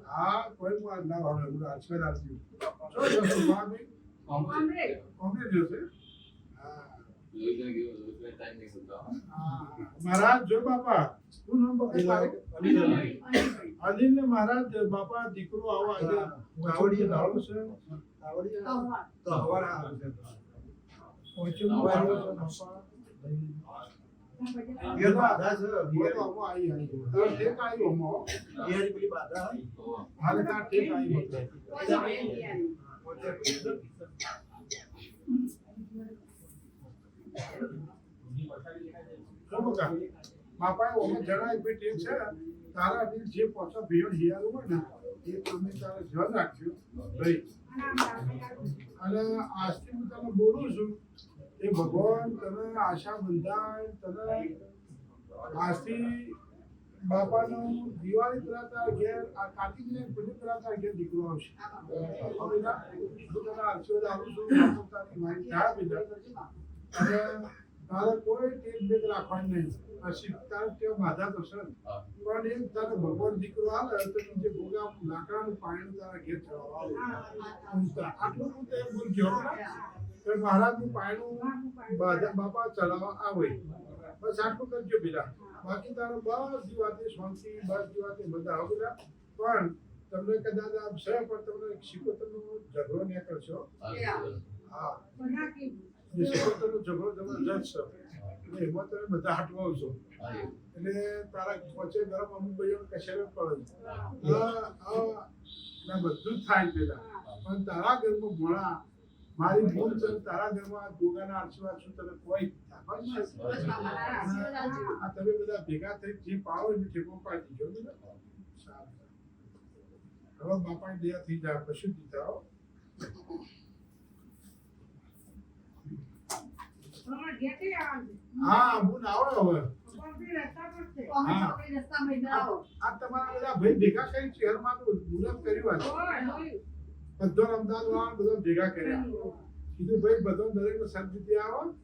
હા કોઈ પણ ના હોય હું આશ્રય આપી શું જશે મામી કોમ્પ્લીટ જશે મહારાજ જો બાપા શું નામ બતાવે અનિલ ને મહારાજ બાપા દીકરો આવો આજે આવડી દાડો છે આવડી તો હવારે આવે છે પહોંચ્યો બાપા ये बाधा से ये तो वो आई है तो ठीक आई हो मो ये वाली बाधा है हाल का ठीक आई होते तो बगा बापा वो जरा एक भी ठीक છે તારા દિલ જે પોતા ભીડ હિયારું હોય ને એ તમે તારે ધ્યાન રાખજો ભાઈ અને આજથી હું તને બોલું છું એ ભગવાન તને આશા બંધાય તને આજથી બાપાનો દિવાળી કરાતા ઘેર આ કાર્તિકને પૂજન કરાતા ઘેર દીકરો આવશે હવે ના હું તને આશીર્વાદ આપું છું બાપુ તારી મારી થાય બીજા અને તારે કોઈ ટેક બેક રાખવાની નહીં તારે ત્યાં બાધા થશે પણ એમ તારે ભગવાન દીકરો આવે તો જે ભોગા લાકડાનું પાણી તારા ઘેર ચડાવવા આટલું હું તો એમ બોલજો મહારાજનું પાયણું બાપા ચલાવવા આવે બસ આટલું કરજો બીજા બાકી તારો બધી વાતે શાંતિ બધી વાતે બધા આવો બધા પણ તમને કદાચ આમ છે પણ તમને શિકોતરનો ઝઘડો નહીં કરશો હા એ શિકોતરનો ઝઘડો જબરજસ્ત છે એટલે એમાં તમે બધા હટવાવશો એટલે તારા વચ્ચે ગરમ અમુક ભાઈઓ કશેરે પડે બધું જ થાય પેલા પણ તારા ઘરમાં ભણા મારી ભૂલ છે તારા ઘરમાં ગોગાના આશીર્વાદ છું તને કોઈ આ તમે બધા ભેગા થઈ જે પાડો એ ઠેકો પાડી દીધો હવે બાપાની દયા થઈ જાય કશું જ થાવ હા હું આવો હવે આ તમારા બધા ભાઈ ભેગા કરી શહેરમાં તો મુરત કર્યું બધો અમદાવાદ વાળા બધા ભેગા કર્યા કીધું ભાઈ બધો દરેક ને શાંતિથી આવો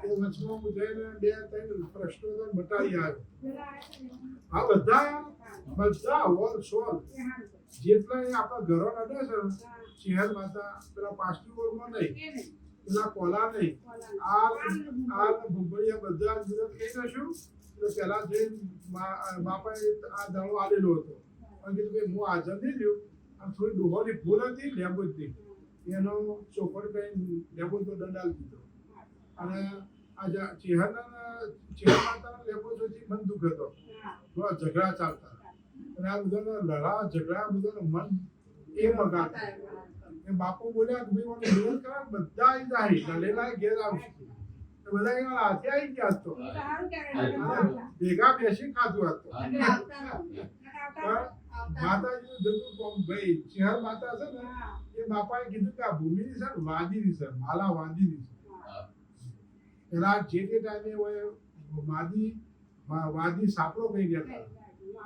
એ વચમાં હું જઈને 2-3 પ્રશ્નો બતાવી આવ્યો આ બધા ઓલ સોલ જેટલા આપણા ઘરો નડે છે શહેર માતા પેલા પાસ્ટી બોર્ડમાં નહીં પેલા કોલા નહીં આ ભૂગોળિયા બધા વિરોધ કહી દઈશું એટલે પેલા જઈને બાપાએ આ દાડો આલેલો હતો અને કીધું ભાઈ હું હાજર નહીં રહ્યું અને થોડી ડોહોની ભૂલ હતી લેબોજની એનો ચોખડ કઈ લેબોજ તો દંડ આપી દીધો અને આ ચેહર માતાના લેબોજથી બંદૂક હતો થોડા ઝઘડા ચાલતા અને આ બધાના લડા ઝઘડા બધાનું મન એ બગાડતા એ બાપુ બોલ્યા કે ભાઈ મને વિરોધ કરે બધા આવી જાય લડેલા ઘેર આવશે બધા એવા હાથે આવી ગયા હતો ભેગા બેસી ખાધું હતું માતાજીનું જગું ભાઈ શહેર માતા છે ને એ બાપાએ કીધું કે આ ભૂમિની છે ને વાદીની છે માલા વાદીની છે પેલા જે તે ટાઈમે હોય વાદી સાપડો કહી ગયા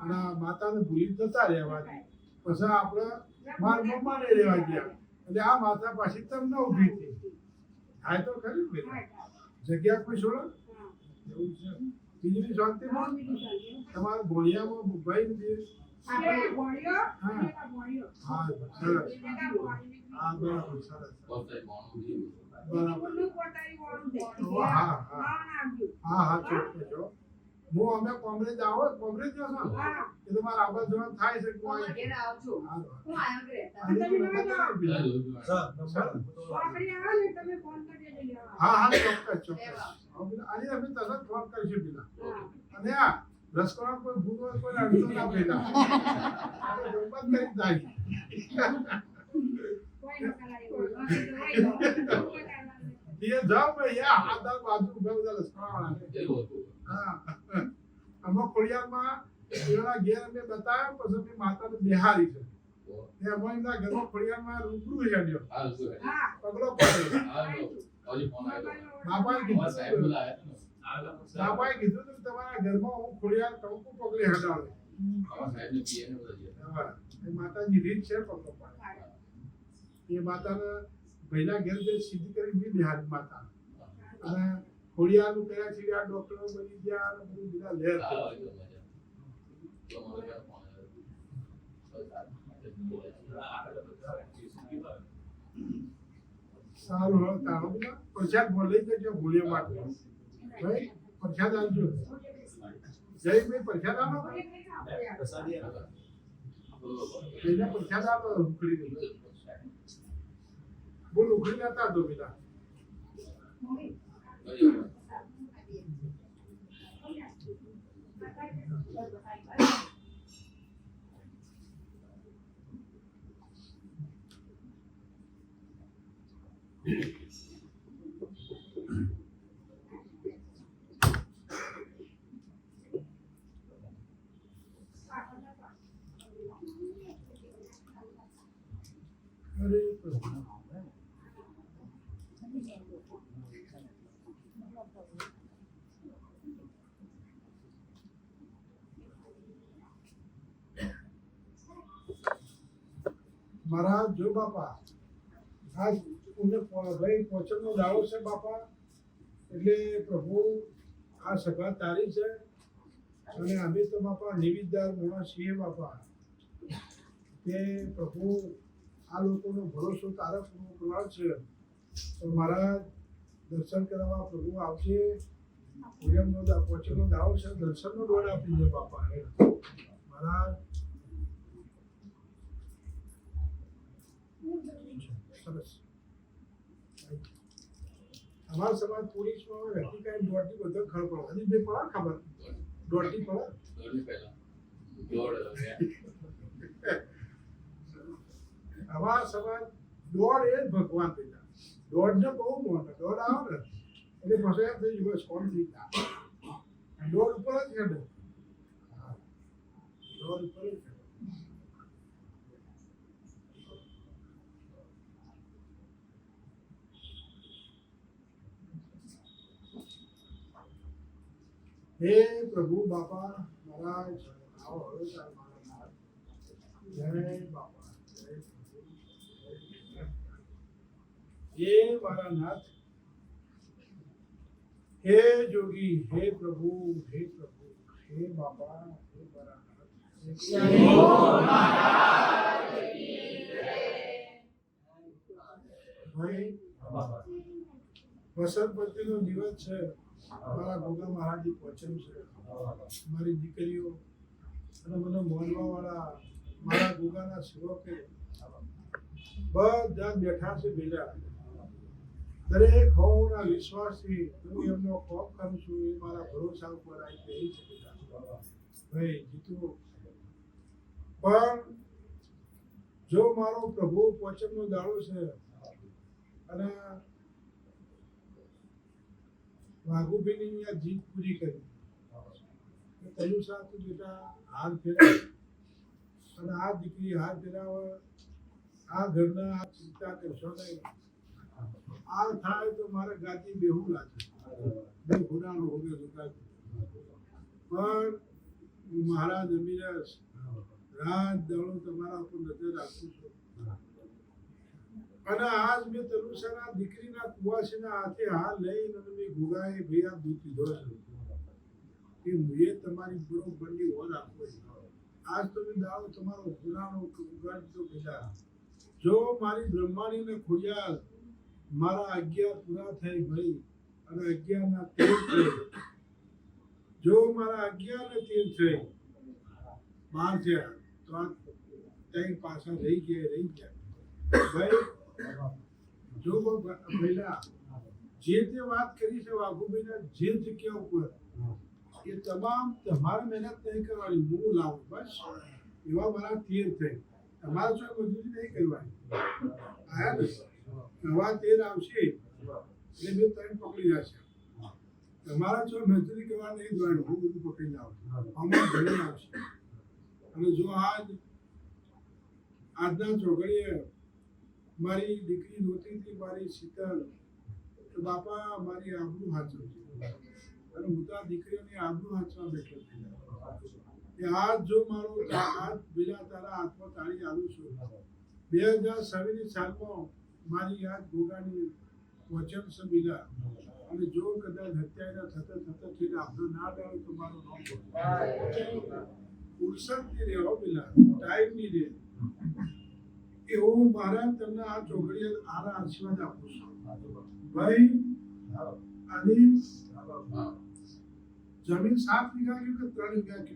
અને માતાને ભૂલી જતા રહેવાથી પછી આપણે માર મમ્માને રહેવા ગયા એટલે આ માતા પાછી તમને ઊભી હતી થાય તો ખરી જગ્યા કોઈ છોડો એવું છે બીજી શાંતિમાં તમારા ભોળિયામાં ભાઈ હું અમે કોંગ્રેસ આવો કોંગ્રેસ જો છો એ તો મારા આવાજ જવાનું થાય છે હા હા ચોક્કસ આજે અમે તરત ફોન કરીશું પેલા અને આ રસકોડા કોઈ ભૂલ કોઈ અડચણ ના પેલા બંધ કરી જાય ये जाओ भाई या आधा बाजू उभा रसकोड़ा हाँ हम खोड़ियाમાં એના ઘેર અમે બતાવ્યો પછી મેં માતાને બિહારી છે એ અમારા ઘરમાં ખોડિયારમાં રૂબરૂ હેડ્યો પગલો પડ્યો બાપાએ કીધું કે તમારા ઘરમાં હું ખોડિયાર ટંકુ પગલે હેડાડે માતાજી રીત છે પગલો પડે એ માતાને પહેલા ઘેર જે સીધી કરી બી બિહારી માતા અને ખોડિયારનું કર્યા છે આ ડોક્ટરો બની ગયા અને બધું બધા લેર સારું હવે તારો બીજા પ્રસાદ લઈ જજો ભૂલ્યા માટે ભાઈ પ્રસાદ આવજો જયભાઈ પ્રસાદ આવો એને પ્રસાદ આવો ઉખડી બોલ ઉખડી લેતા દો બીજા અરે મારા જો બાપા આજ ભાઈ પોચમનો દાડો છે બાપા એટલે પ્રભુ આ સભા તારી છે અને અમે તો બાપા નિમિત્તદાર માણસ છીએ બાપા કે પ્રભુ આ લોકોનો ભરોસો તારા પૂરો છે તો મારા દર્શન કરવા પ્રભુ આવશે પોચમનો દાડો છે દર્શનનો દોડ આપી દે બાપા મારા સરસ અમારા સમાજ પોલીસમાં વ્યક્તિ કઈ દોડતી બધો ખબર પડે હજી બે પડે ખબર દોડતી પડે અમારા સમાજ દોડ એ જ ભગવાન પેલા દોડ ને બહુ મોટા દોડ આવે ને એટલે પછી એમ થઈ ગયું કોણ થઈ ગયા દોડ ઉપર જ ખેડે દોડ ઉપર જ ખેડે हे प्रभु बापा महाराज आओ जय बापा हे मारा नाथ हे जोगी हे प्रभु हे बापा हे मारा नाथ भाई वसंत पंचमी नो दिवस है મારા ગોગા મહારાજની પોચમ છે મારી દીકરીઓ અને મને મોનવાવાળા મારા ગોગાના સેવકે બધા બેઠા છે ભેગા દરેક હોના વિશ્વાસથી હું એમનો કોપ કરું છું એ મારા ભરોસા ઉપર આવી રહી છે ભાઈ જીતુ પણ જો મારો પ્રભુ પોચમનો દાડો છે અને વાઘુભાઈની આ જીત પૂરી કરી તયું સાથે બેટા હાથ ફેરાવે અને આ દીકરી હાથ ફેરાવે આ ઘરના આ ચિંતા કરશો નહીં આ થાય તો મારે ગાતી બેહું લાગે બે ઘોડાનો હોગે પણ મહારાજ અમીરસ રાત દાડો તમારા ઉપર નજર રાખું છું અને આજ મેં તનુષાના દીકરીના કુવાસીના હાથે હાથ લઈને અને મેં ગુગાએ ભૈયા દૂધ પીધો છે કે મુએ તમારી બરોબરની ઓર આપો આજ તમે દાડો તમારો પુરાણો ઉગાડ તો બેટા જો મારી બ્રહ્માણી ને ખોડિયાલ મારા 11 પૂરા થઈ ભાઈ અને 11 ના 13 થઈ જો મારા 11 ને 13 થઈ 12 થયા તો આ કઈ પાછા રહી ગયા ભાઈ જો પહેલા જે તે વાત કરી છે વાઘુભાઈના જે જગ્યા ઉપર એ તમામ તમારે મહેનત નહીં કરવાની હું લાવું બસ એવા મારા 13 થઈ તમારે જો મજૂરી નહીં કરવાની આયા ને નવા 13 આવશે એટલે મેં 3 પકડી જશે તમારા જો મજૂરી કરવા નહીં જોવાનું હું બધું પકડી લાવું આમાં ઘરે આવશે અને જો આજના ચોઘડીએ મારી દીકરી નહોતી હતી મારી શીતલ તો બાપા મારી આબરૂ હાચવજે અને હું તો આ દીકરીઓની આબરૂ હાચવા બેઠો કે આજ જો મારો હાથ બિલા તારા હાથમાં તાળી આવું છું 2007ની સાલમાં મારી યાદ ગોગાની વચન છે બિલા અને જો કદાચ હત્યાના થતા થઈને આપણો ના ડાળો તો મારો નામ ફુરસતની રહે હો બિલા ટાઈમની રહે હું મહારાજ તમને આ ચોકડીએ આના આશીર્વાદ આપું છું ભાઈ આની જમીન 7 વીઘા કે 3 વીઘા કે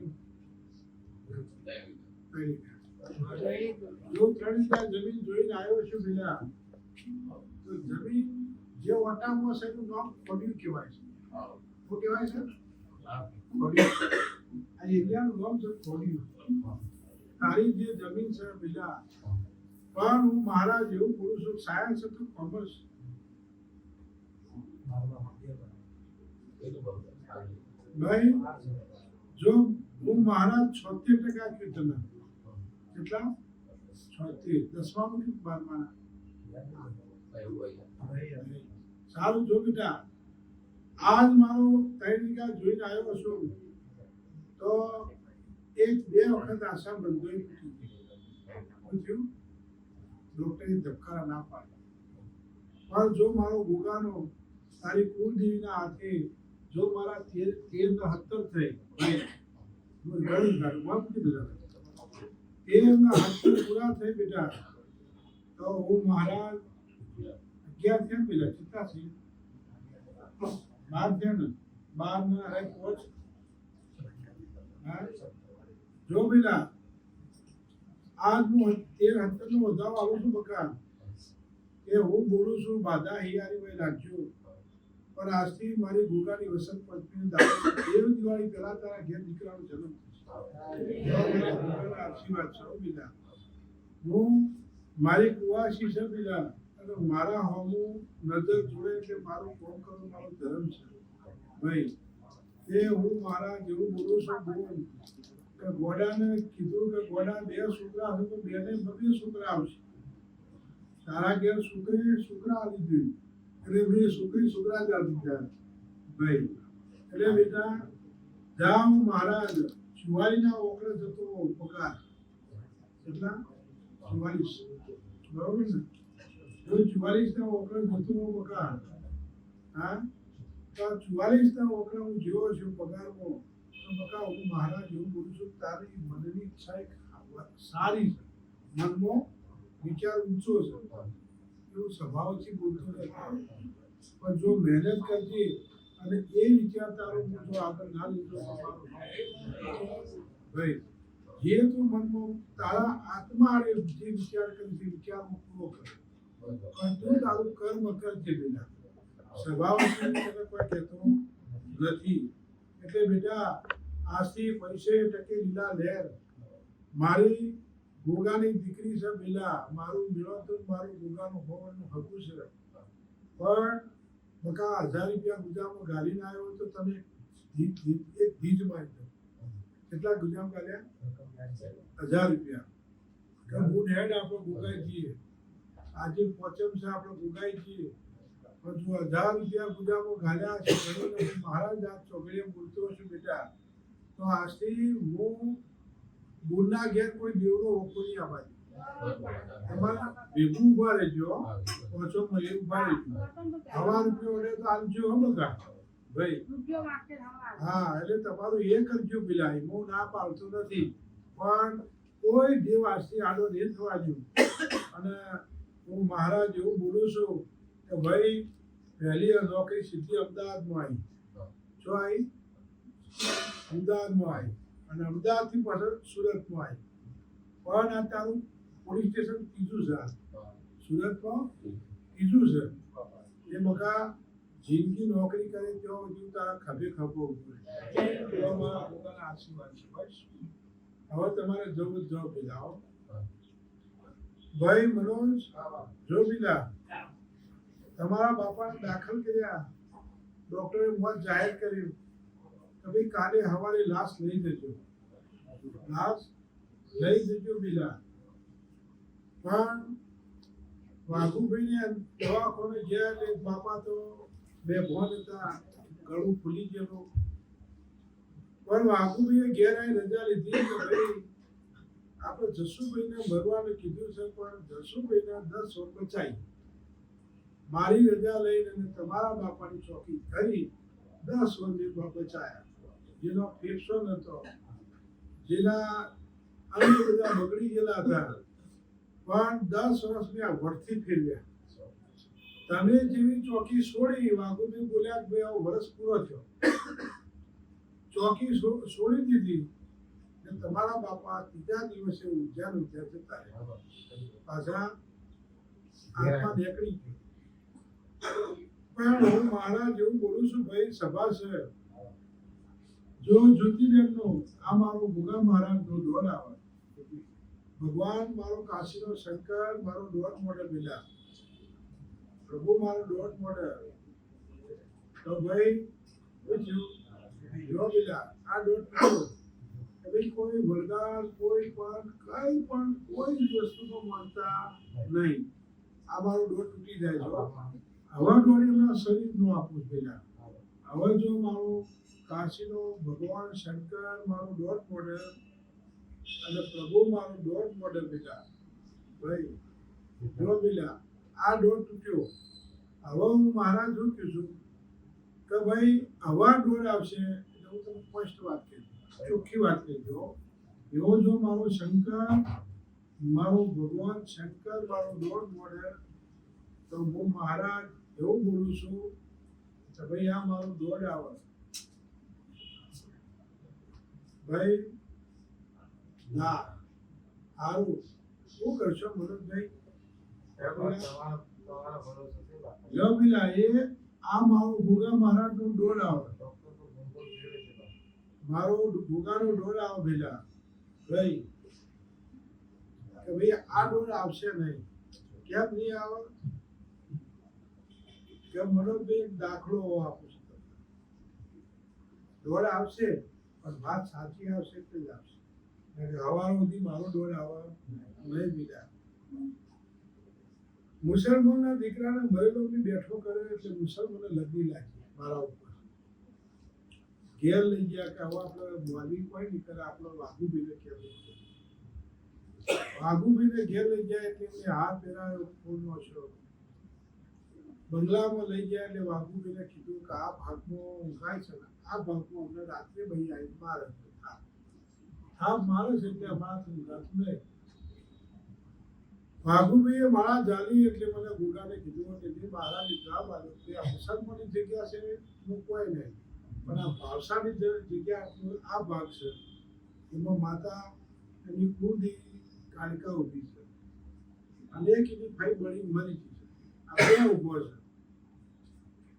જો 3 વીઘા જમીન જોઈને આવ્યો છું પેલા તો જમીન જે વટામાં છે એનું નામ ખોડિયું કહેવાય છે. શું કહેવાય છે? ખોડિયું. આ એરિયાનું નામ છે ખોડિયું. તારી જે જમીન છે પેલા પણ હું મહારાજ એવું બોલું છું સાયન્સ હતું કોમર્સ ભાઈ જો હું મહારાજ 76% આપ્યું તમે કેટલા 76 10માં કે 12માં સારું જો બેટા આજ મારો 3 વીઘા જોઈને આવ્યો છું તો 1-2 વખત આશા બંધોઈ પૂછ્યું ડોક્ટરે ધબકારા ના પાડે પણ જો મારો ગુગાનો તારી કુળદેવીના હાથે જો મારા 13 થઈ ઘણી ગાડું કીધું એમના હાથ પૂરા થઈ બેટા તો હું મહારાજ 11 થયા પેલા કેટલા છે 12 થયા ને 12 ના રહે કોચ જો પેલા આજ હું 13 નો વધારો આવું છું બકા કે હું બોલું છું બાધા હિયારી ભાઈ રાખજો પણ આજથી મારી ગુગાની વસંત પંચમીની દાવત દેવ દિવાળી પહેલા તારા ઘેર દીકરાનો જન્મ આશીર્વાદ છે બીજા હું મારી કુવાસી છે બીજા અને મારા હોમું નજર જોડે એટલે મારું કોમ કરવું મારો ધર્મ છે ભાઈ એ હું મારા જેવું બોલું છું બોલું કે ગોડાને કીધું કે ગોડા 2 છોકરા હશે તો 2 ને 2 છોકરા આવશે તારા ઘેર છોકરા આવી જોઈએ એટલે 2 છોકરા જ આવી ગયા ભાઈ એટલે બેટા જાઉં મહારાજ ચુવાલીના ઓકળે જતો પગાર કેટલા 44 બરોબર ને જો 44 ઓકળે જતો પગાર હા તો 44 ઓકળે હું જેવો છું પગારમાં તો બકા હું મહારાજ એવું બોલું છું તારી મનની ઈચ્છા સારી છે મનમાં વિચાર ઊંચો છે એવું સ્વભાવથી બોલતો નથી પણ જો મહેનત કરજે અને એ વિચાર તારો જો આગળ ના લીધો ભાઈ જે તું મનમાં તારા આત્મા જે વિચાર કરી વિચારમાં પૂરો કર પણ તું તારું કર્મ કરજે બેટા સ્વભાવથી તને કોઈ કહેતો નથી એટલે બેટા આજથી પૈસે ટકે લીલા લહેર મારી ગોગાની દીકરી છે બેલા મારું મિળતું મારું ગોગાનું હોવાનું હકું છે પણ બકા 1000 રૂપિયા ગુજામાં ગાલીને આવ્યો તો તમે એક ધીજ મારી દો કેટલા ગુજામ ગાલ્યા 1000 રૂપિયા કે હું હેડ આપણો ગોગાઈ છીએ આજે પોચમ છે આપણો ગોગાઈ છીએ પણ જો 1000 રૂપિયા ગુજામાં ગાલ્યા છે ઘણી મહારાજ આ ચોકડીએ બોલતો છું બેટા તો આજથી હું બોલના ઘેર કોઈ દેવનો ઓકો નહીં આબાદ તમારા ભેગું ઉભા રહેજો ઓછો મળે ઉભા રહેજો 1000 રૂપિયા વડે તો આલજો હો બગા ભાઈ હા એટલે તમારું એ કરજો પેલા હું ના પાડતો નથી પણ કોઈ દેવ આજથી આડો નહીં થવા દઉં અને હું મહારાજ એવું બોલું છું કે ભાઈ પહેલી નોકરી સીધી અમદાવાદમાં આવી જો આવી અમદાવાદમાં આવી અને અમદાવાદથી પાછળ સુરતમાં આવી પણ આ તારું પોલીસ સ્ટેશન ત્રીજું છે સુરતમાં ત્રીજું છે એ બકા જિંદગી નોકરી કરે ત્યાં હજુ તારા ખભે ખભો આશીર્વાદ છે બસ હવે તમારે જવું જ જાઓ પેલા ભાઈ મનોજ જો પેલા તમારા બાપાને દાખલ કર્યા ડોક્ટરે મોત જાહેર કર્યું કે ભાઈ કાલે સવારે લાશ લઈ જજો પેલા પણ વાઘુભાઈને દવાખાને ગયા એટલે બાપા તો બેભાન હતા ગળું ફૂલી ગયેલું પણ વાઘુભાઈએ ઘેર આવી રજા લીધી કે ભાઈ આપણે જસુભાઈને મરવાનું કીધું છે પણ જસુભાઈને 10 વર્ષ બચાવી મારી રજા લઈને અને તમારા બાપાની ચોકી કરી 10 વર્ષ બચાયા જેનો ફેફસો નતો જેના અંગ બધા બગડી ગયેલા હતા પણ 10 વર્ષ મેં આ વળથી ફેરવ્યા. તમે જેવી ચોકી છોડી, વાઘુભાઈ બોલ્યા કે ભાઈ આવો વર્ષ પૂરો થયો, ચોકી છોડી દીધી ને તમારા બાપા ત્રીજા દિવસે ઉદ્યાન જતા રહ્યા, પાછા આત્મા નીકળી ગઈ. પણ હું મારા જેવું બોલું છું ભાઈ, સભા છે જો જ્યોતિર્લિંગનો આ મારો ભોગા મહારાજનો દોર આવે, ભગવાન મારો કાશીનો શંકર મારો દોઢ મોઢે મિલા, પ્રભુ મારો દોઢ મોઢે, તો ભાઈ પૂછ્યું જો મિલા આ દોઢ પૂછ્યો કે ભાઈ કોઈ વરદાન કોઈ પણ કઈ પણ કોઈ જ વસ્તુનો માનતા નહીં, આ મારો દોઢ તૂટી જાય છે. હવે દોઢ એમના શરીરનો આપું પેલા, હવે જો મારો કાશીનો ભગવાન શંકર મારો દોઢ મોઢે અને પ્રભુ મારો દોઢ મોઢે મિલા, ભાઈ જો મિલા આ દોઢ તૂટ્યો, હવે હું મહારાજ શું કહું છું કે ભાઈ હવા દોઢ આવશે એટલે હું તમને સ્પષ્ટ વાત કહી, ચોખ્ખી વાત કહેજો, એવો જો મારો શંકર મારો ભગવાન શંકર મારો દોઢ મોઢે, તો હું મહારાજ એવું બોલું છું કે ભાઈ આ મારો દોઢ આવે, ભાઈ ના સારું શું કરશો મનોજભાઈ? જો પેલા એ આ મારો ભોગા મહારાજનો દોડ આવે, મારો ભોગાનો દોડ આવે પેલા ભાઈ કે ભાઈ આ દોડ આવશે નહીં. કેમ નહીં આવે? કે મનોજભાઈ એક દાખલો આપું છું, દોડ આવશે પણ વાત સાચી આવશે તો જ આવશે, હવા સુધી મારો દોડ આવે નહીં બીજા. મુસલમાનના દીકરાને મરેલોની બેઠો કરે એટલે મુસલમાને લગી લાગી મારા ઉપર, ઘેર લઈ ગયા કે હવે આપણે બોલવી કોઈ નહીં કરે, આપણે વાઘુભાઈને કહેવું, વાઘુભાઈને ઘેર લઈ ગયા એટલે એમને હાથ પહેરાયો, ફૂલનો છો બંગલામાં લઈ ગયા એટલે વાઘુભાઈને કીધું કે આ ભાગમાં ઊંઘાય છે ને આ ભાગમાં અમને રાત્રે ભાઈ આવી મારે થાપ મારે છે એટલે અમારાથી ઊંઘાતું નહીં. વાઘુભાઈએ માળા જાળી એટલે મને ગુગાને કીધું કે જે મહારાજ જવાબ આવ્યો કે આ મુસલમાનની જગ્યા છે હું કોઈ નહીં, પણ આ ભાવસાની જગ્યા આ ભાગ છે એમાં માતા એની કુળની કાલિકા ઊભી છે અને એક એની ભાઈ બળી મરી ગઈ છે, આ બે ઊભો છે.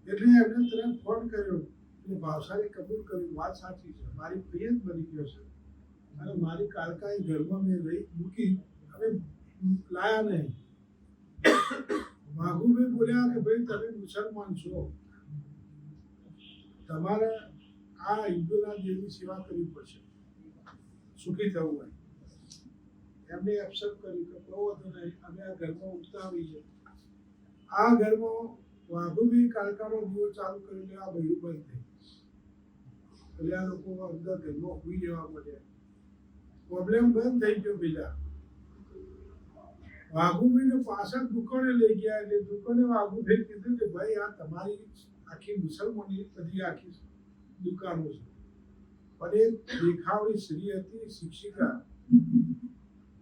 એટલે એમને તરત ફોન કર્યો એટલે ભાવસાને કબૂલ કર્યું, વાત સાચી છે, મારી પ્રિય જ મરી ગયો છે અને મારી કાલિકા એ ઘરમાં મેં રહી મૂકી અને લાયા નહીં. વાઘુભાઈ બોલ્યા કે ભાઈ તમે મુસલમાન છો, તમારે આ હિન્દુના દેવની સેવા કરવી પડશે સુખી થવું હોય. એમને એક્સેપ્ટ કર્યું કે બહુ હતું નહીં, અમે આ ઘરમાં ઉઠતા આવીએ. આ ઘરમાં વાઘુભાઈ કાલકાનો દીવો ચાલુ કરીને આ બહેરું બંધ થઈ એટલે આ લોકો અંદર ઘરમાં ઉઈ જવા મળ્યા, પ્રોબ્લેમ બંધ થઈ ગયો. પેલા વાઘુભાઈને પાછળ દુકાને લઈ ગયા એટલે દુકાને વાઘુભાઈ કીધું કે ભાઈ આ તમારી આખી મુસલમાની બધી આખી દુકાનો છે, પણ એક દેખાવડી સ્ત્રી હતી શિક્ષિકા,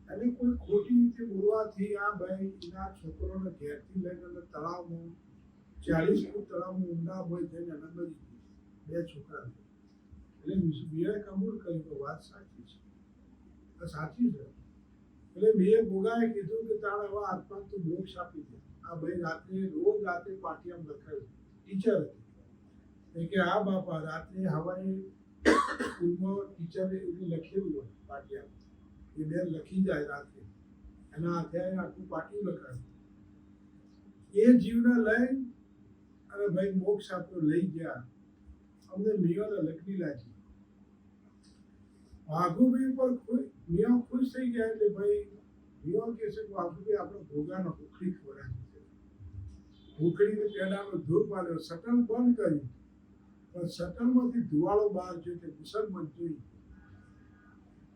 અને કોઈ ખોટી રીતે બોલવાથી આ ભાઈ એના છોકરોને ઘેરથી લઈને તળાવમાં 40 ફૂટ તળાવમાં ઊંડા હોય જઈને એને મરી ગઈ, બે છોકરા. એટલે બીએ કબૂલ કર્યું કે વાત સાચી છે, સાચી છે. એટલે મેં ભોગાએ કીધું કે તારે હવે આત્મા તું મોક્ષ આપી દે. આ ભાઈ રાત્રે રોજ રાત્રે પાટિયામાં લખાયું, ટીચર હતી કે આ બાપા રાત્રે હવાઈ સ્કૂલમાં ટીચરે એવું લખેલું હોય પાટિયામાં, એ બેન લખી જાય રાત્રે, એના અધ્યાય આખું પાટિયું લખાયું. એ જીવને લઈ અને ભાઈ મોક્ષ આપ્યો, લઈ ગયા. અમને મિયાને લખી લાગી. વાઘુભાઈ પર મિયા ખુશ થઈ ગયા એટલે ભાઈ મિયા કહે છે કે વાઘુભાઈ આપણે ભોગાનો ભૂખડી ખવડાવી છે, ભૂખડીને પેડાનો ધૂપ આવ્યો, સટલ બંધ કર્યું પણ સટલમાંથી ધુવાળો બહાર જોઈ તે મુસલમાન જોઈ.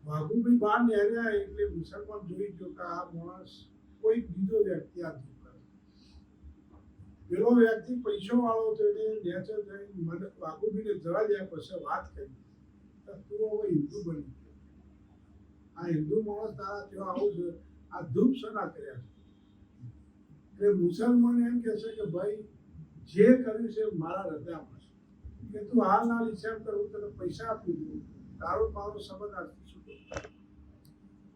વાઘુભાઈ બહાર નીકળ્યા એટલે મુસલમાન જોઈ ગયો કે આ માણસ કોઈ બીજો વ્યક્તિ આ ધૂપ કરે. પેલો વ્યક્તિ પૈસો વાળો હતો એને નેચર જઈને મને વાઘુભાઈને જવા દે પછી વાત કરી, તું હવે હિન્દુ બની ગયો, આ હિન્દુ માણસ તારા ત્યાં આવું છે આ ધૂપ સના કર્યા છે એટલે મુસલમાન એમ કહે છે કે ભાઈ જે કર્યું છે મારા હૃદયમાં છે કે તું હાલના હિસાબ કરું તને પૈસા આપી દઉં તારો મારો સંબંધ આજથી છૂટો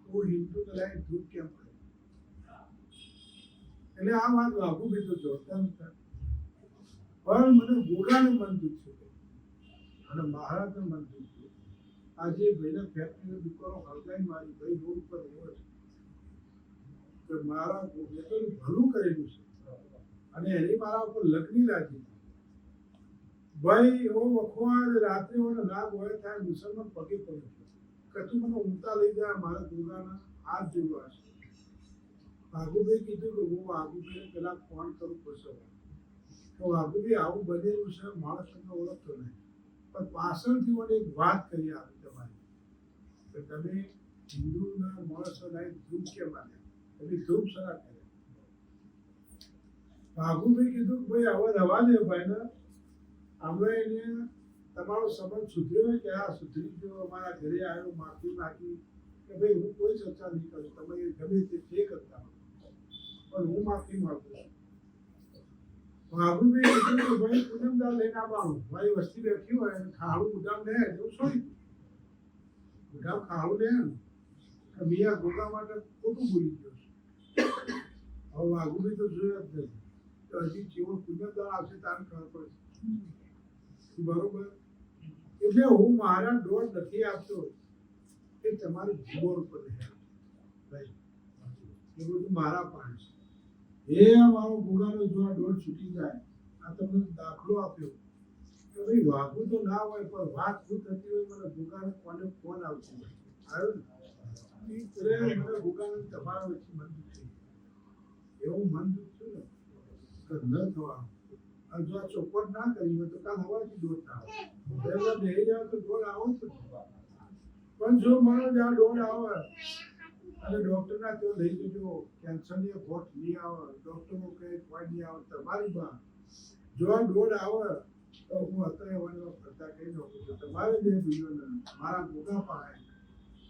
તું હિન્દુને લઈને ધૂપ કેમ કરે એટલે આ વાત વાઘુ બી તો જોતા નતા પણ મને ગોગાને મન દુખ્યું અને મહારાજને મન દુખ્યું આજે ભાઈને ફેક્ટરીનો દુકાનો હળગાઈ મારી ભાઈ રોડ ઉપર એવો છે કે મારા મેં તો ભલું કરેલું છે અને એની મારા ઉપર લગ્ની રાખી ભાઈ એવો વખવાડ રાત્રે મને ના ગોળે થાય મુસલમાન પગે પડ્યો કે તું મને ઊંઘતા લઈ જાય મારા દુર્ગાના હાથ જોડવા છે વાઘુભાઈ કીધું કે હું વાઘુભાઈને પેલા ફોન કરું પૂછો તો વાઘુભાઈ આવું બનેલું છે માણસ તમને ઓળખતો નહીં પણ પાછળથી મને એક વાત કરી આપી તમારી કે તમે હિન્દુના માણસો લાઈ ધૂપ કેમ આવ્યા તમે ધૂપ સરા કર્યા વાઘુભાઈ કીધું કે ભાઈ હવે રવા દે ભાઈને આપણે એને તમારો સંબંધ સુધર્યો હોય કે આ સુધરી ગયો અમારા ઘરે આવ્યો માફી માગી કે ભાઈ હું કોઈ ચર્ચા નહીં કરું તમે ગમે તે કરતા પણ હું માફી માંગુ છું બાબુભાઈ કીધું કે ભાઈ પૂનમદાર લઈને આવવાનું મારી વસ્તી બેઠી હોય અને ખાડું ઉડામ લે એવું છોડી ઉડામ ખાડું લે કે મિયા ગોગા માટે ખોટું બોલી ગયો છે હવે બાબુભાઈ તો જોયા જ નથી તો હજી જેવો પૂનમદાર આવશે તારે ખબર પડશે બરોબર એટલે હું મારા દોડ નથી આપતો એ તમારી જીવોર ઉપર ભાઈ એ બધું મારા પાણ છે એ મારો ગોગાનો જો આ દોડ છૂટી જાય આ તમને દાખલો આપ્યો કે ભાઈ વાઘું તો ના હોય પણ વાત શું થતી હોય મને ગોગાને કોને ફોન આવશે આવ્યો ને મને ગોગાને તમારા વચ્ચે મન દુખ છે એવું મન દુખ છે ને કે ન થવાનું જો આ ચોપટ ના કરી હોય તો કાલ હવાથી દોડ ના આવે બેહી જાવ તો દોડ આવો જ પણ જો મને જ આ દોડ આવે અને ડોક્ટરના તો લઈ જજો કેન્સરની વોટ નહીં આવે ડોક્ટરો કહે કોઈ નહીં આવે તમારી બા જો આ દોડ આવે તો હું અત્યારે વનવા ફરતા કહી દઉં છું તમારે જે ભાઈઓને મારા ગોગા પાસે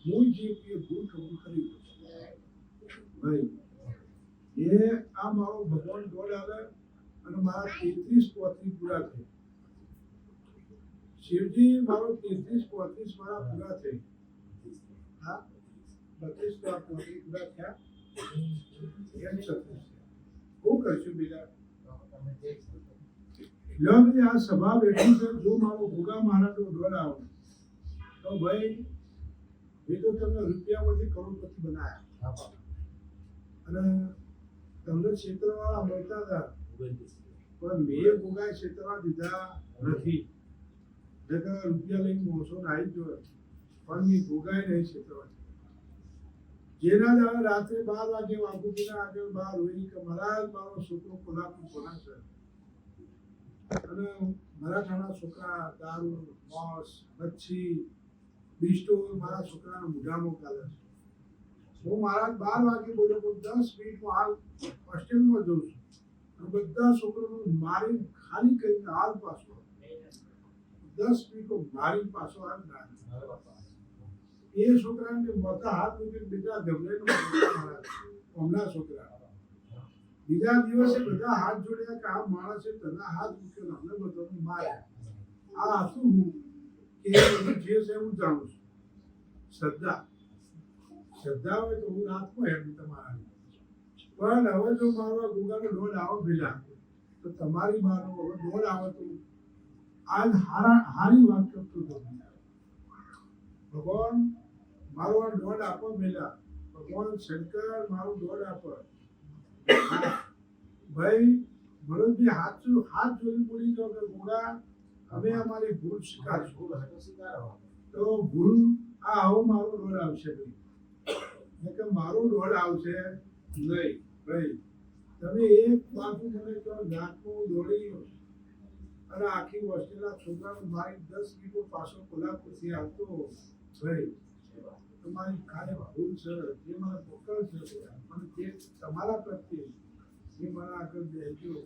હું જે ભૂલ કબૂલ કરી ભાઈ એ આ મારો ભગવાન દોડ આવે અને મારા 33 પોત્રી પૂરા થઈ શિવજી મારો 33 પોત્રીસ મારા પૂરા થઈ હા 32 પોત્રી પૂરા થયા એમ 36 હું કરશું બીજા લગ્ન આ સભા બેઠી છે જો મારો ભોગા મહારાજનો દોડ આવે તો ભાઈ એ તો તમને રૂપિયામાંથી કરોડપતિ બનાયા અને તમને ક્ષેત્રવાળા મળતા હતા પણ મેં ભોગાય ક્ષેત્રમાં દીધા નથી રૂપિયા લઈને મોસો નાઈ જ જોઈએ પણ મેં ભોગાય નહીં ક્ષેત્રમાં જેના દાડે રાત્રે 12 વાગે વાઘુજીના આગળ બહાર હોય કે મહારાજ મારો છોકરો કોલ્હાપુર ભણાશે અને મરાઠાના છોકરા દારૂ મોસ મચ્છી બિસ્ટો મારા છોકરાના મોઢામાં ચાલે છે હું મહારાજ 12 વાગે બોલ્યો તો 10 મિનિટમાં હાલ હોસ્ટેલમાં જઉં છું બધા છોકરાઓને મારી ખાલી કરીને હાલ પાછો 10 મિનિટો મારી પાછો હાલ ના એ છોકરાને મોટા હાથ મૂકીને બીજા ગભરાઈને હમણાં છોકરા બીજા દિવસે બધા હાથ જોડ્યા કે આ માણસે તના હાથ મૂક્યો અમને બધાને માર્યા આ હતું હું કે જે છે હું જાણું છું શ્રદ્ધા હોય તો હું રાતમાં હેડ તમારા પણ હવે જો મારો ગુગાનો દોડ આવો ભેલા તો તમારી મારો હવે દોડ આવે તો આજ હારી વાત કરતો હતો ભગવાન મારો આ દોડ આપો ભેલા ભગવાન શંકર મારો દોડ આપો ભાઈ ભરતજી હાથ જોડી બોલી તો કે ગોગા અમે અમારી ભૂલ સ્વીકારશું તો ભૂલ આ આવો મારો દોડ આવશે ભાઈ કે મારો દોડ આવશે નહીં ભાઈ તમે એક બાજુ મને કહો નાકનું દોડી અને આખી હોસ્ટેલના છોકરાને મારી 10 મિનિટો પાછો કોલ્હાપુરથી આવતો ભાઈ તમારી ખાલી ભૂલ છે જે મને પકડ છે મને જે તમારા પ્રત્યે જે મને આગળ બેસ્યો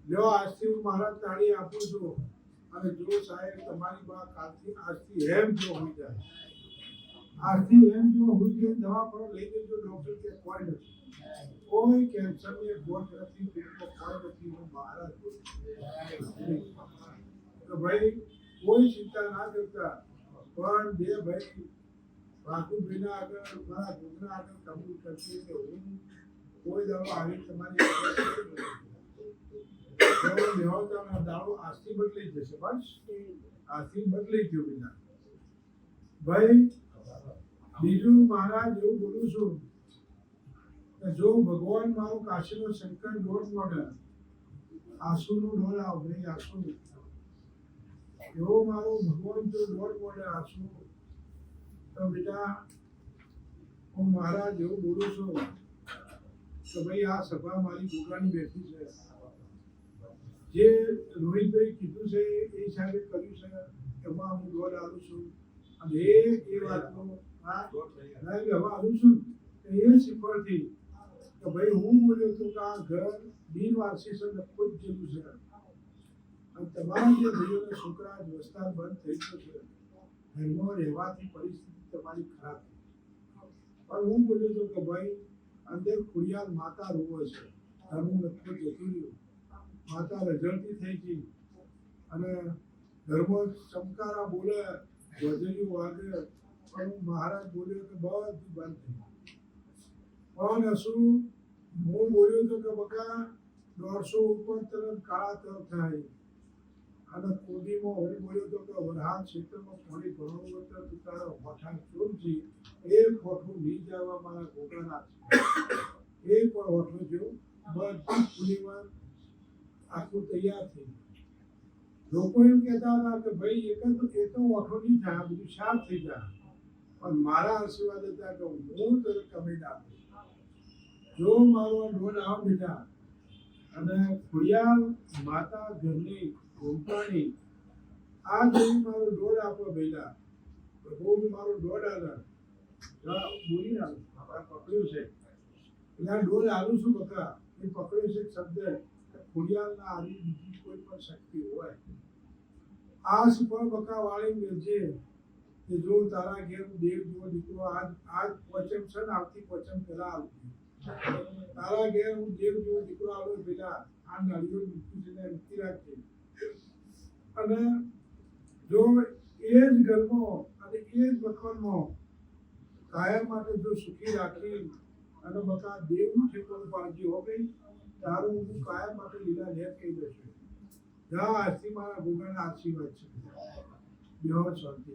લ્યો આજથી હું મારા તાળી આપું છું અને જો સાહેબ તમારી બા કાલથી આજથી હેમ જો હોઈ જાય આજથી એમ જો હું કે દવા પણ લઈ લેજો ડોક્ટર કે કોઈ નથી, કોઈ કેન્સરની ગોઠ નથી, પેટમાં કોઈ નથી. હું મહારાજ તો ભાઈ કોઈ ચિંતા ના કરતા, પણ બે ભાઈ વાકુભાઈના આગળ મારા ગુજના આગળ કબૂલ કરશે કે હું કોઈ દાડો આવી તમારી દાડો આજથી બદલાઈ જશે. બસ આજથી બદલાઈ ગયો બીજા ભાઈ. બીજું મહારાજ એવું બોલું છું કે જો ભગવાન મારો કાશીનો શંકર દોઢ મોઢે આંસુનો ઢોળ આવ ભાઈ, આંસુ એવો મારો ભગવાન જો દોઢ મોઢે આંસુ, તો બેટા હું મહારાજ એવું બોલું છું કે ભાઈ આ સભા મારી ભૂગાની બેઠી છે, જે રોહિતભાઈ કીધું છે એ હિસાબે કર્યું છે, એમાં હું દોઢ આવું છું. અને એ વાતનો હવે આવું છું એ શીખવાડથી કે ભાઈ હું બોલ્યો તો કે આ ઘર બિનવારસી છે, નક્કો જ જેવું છે. અને તમારા જે ભાઈઓના છોકરા વિસ્તાર બંધ થઈ ગયો છે, ઘરમાં રહેવાથી પરિસ્થિતિ તમારી ખરાબ થઈ. પણ હું બોલ્યો તો કે ભાઈ અંદર ખુડિયાલ માતા રોવે છે, ઘરનું નક્કો જતું રહ્યું, માતા રઝળતી થઈ ગઈ, અને ઘરમાં ચમકારા બોલે, ગજરિયું વાગે, પણ હું મહારાજ બોલ્યો કે બધું બંધ થઈ. પણ શું હું બોલ્યો તો કે બકા 150 ઉપર તરફ કાળા તરફ થાય. અને કોડીમાં હું બોલ્યો તો કે વરહાદ ક્ષેત્રમાં પાણી ભરવાનું હતું, તો તારા હોઠા ચોરજી એક હોઠું નહીં જવા મારા ગોટાના એ પણ હોઠું જો બધી ખુલીમાં આખું તૈયાર થઈ. લોકો એમ કહેતા હતા કે ભાઈ એક જ એ તો હોઠો નહીં થાય, બધું સાફ થઈ જાય. પણ મારા આશીર્વાદ હતા કે હું તને કમી ના આપું. જો મારો ઢોલ આવ બેટા, અને ખુડિયાલ માતા ઘરની ઘૂંટાણી આ જોઈ મારો ઢોલ આપો બેટા, બહુ મારો ઢોલ આગળ બોલી ના પકડ્યું છે, એટલે ઢોલ આલું છું બકા, એ પકડ્યું છે શબ્દ ખુડિયાલના આવી બીજી કોઈ પણ શક્તિ હોય આ સુપર બકા વાળી મેળજે કે જો તારા ઘેર દેવ જેવો દીકરો આજ પોચમ છે ને આવતી પોચમ પેલા આવતી તારા ઘેર હું દેવ જેવો દીકરો આવ્યો પેલા આ નળીઓ મૂકી છે ને મૂકી રાખજે. અને જો એ જ ઘરમાં અને એ જ મકાનમાં કાયમ માટે જો સુખી રાખી અને બકા દેવનું ઠેકાણું પાડજે હો ભાઈ, તારું હું કાયમ માટે લીલા લેર કહી દઈશું. જા આજથી મારા ભોગાના આશીર્વાદ છે. બેહો શાંતિ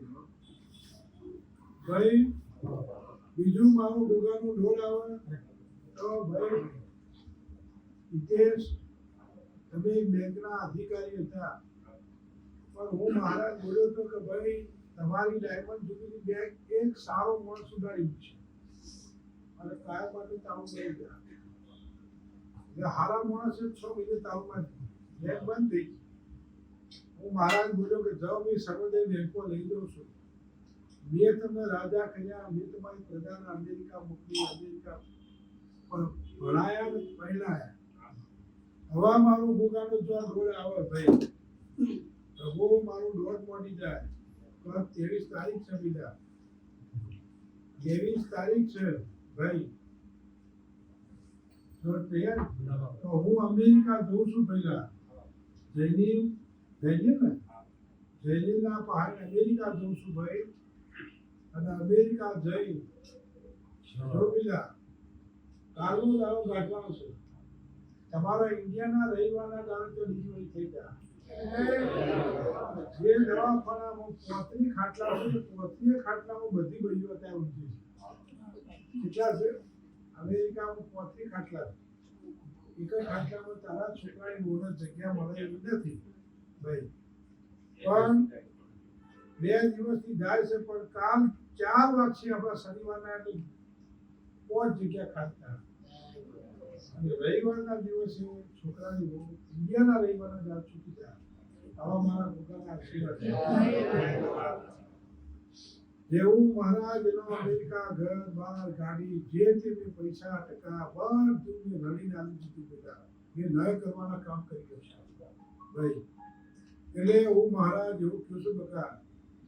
ભાઈ. બીજું મારું ભોગાનું ઢોલ આવે તો ભાઈ હિતેશ, તમે એક બેંકના અધિકારી હતા, પણ હું મહારાજ બોલ્યો હતો કે ભાઈ તમારી ડાયમંડ જુબીલી બેંક એક સારો માણસ સુધારી છે, અને કાયમ માટે તાળું કરી ગયા. એટલે હારા માણસ 6 મહિને તાળુંમાં બેંક બંધ થઈ. હું મહારાજ બોલ્યો કે જાઓ ભાઈ સર્વોદય બેંકો લઈ દઉં છું, મેં તમને રાજા કર્યા, મેં તમારી પ્રજાને અમેરિકા મોકલી, અમેરિકા પણ ભણાયા ને પહેલાયા. હવે મારું ભોગાનો જો ઢોળ આવે ભાઈ, પ્રભુ મારું દોઢ મોડી જાય તો 23 તારીખ છે બીજા, 23 તારીખ છે ભાઈ. તો હું અમેરિકા જઉં છું પહેલા, જૈનીના પહાડે અમેરિકા જઉં છું ભાઈ. અને અમેરિકા જઈ જો બીજા કાલનો દાડો ગાંઠવાનો છે, તમારા ઇન્ડિયાના રવિવારના દાડે તો ડિલિવરી થઈ જાય. જે દવાખાનામાં 35 ખાટલા છે, 35 ખાટલામાં બધી બહીઓ ત્યાં ઊંચી છે. કેટલા છે અમેરિકામાં? 35 ખાટલા છે. એક જ ખાટલામાં તારા છોકરાની મોડે જગ્યા મળે એવી નથી ભાઈ. પણ 2 દિવસથી જાય છે, પણ કાલ 4 વાગશે આપણા શનિવારના, એટલે 5 જગ્યા ખાતા. અને રવિવારના દિવસે છોકરાની બહુ ઇન્ડિયાના રવિવારના દાળ છૂટી જાય. આવા મારા પોતાના આશીર્વાદ. જેવું મહારાજ એનો અમેરિકા ઘર બાર ગાડી જે તે પૈસા ટકા બધું મેં રડીને આવી દીધું બેટા. મેં ન કરવાના કામ કરી ગયો ભાઈ. એટલે હું મહારાજ એવું કહું છું બકા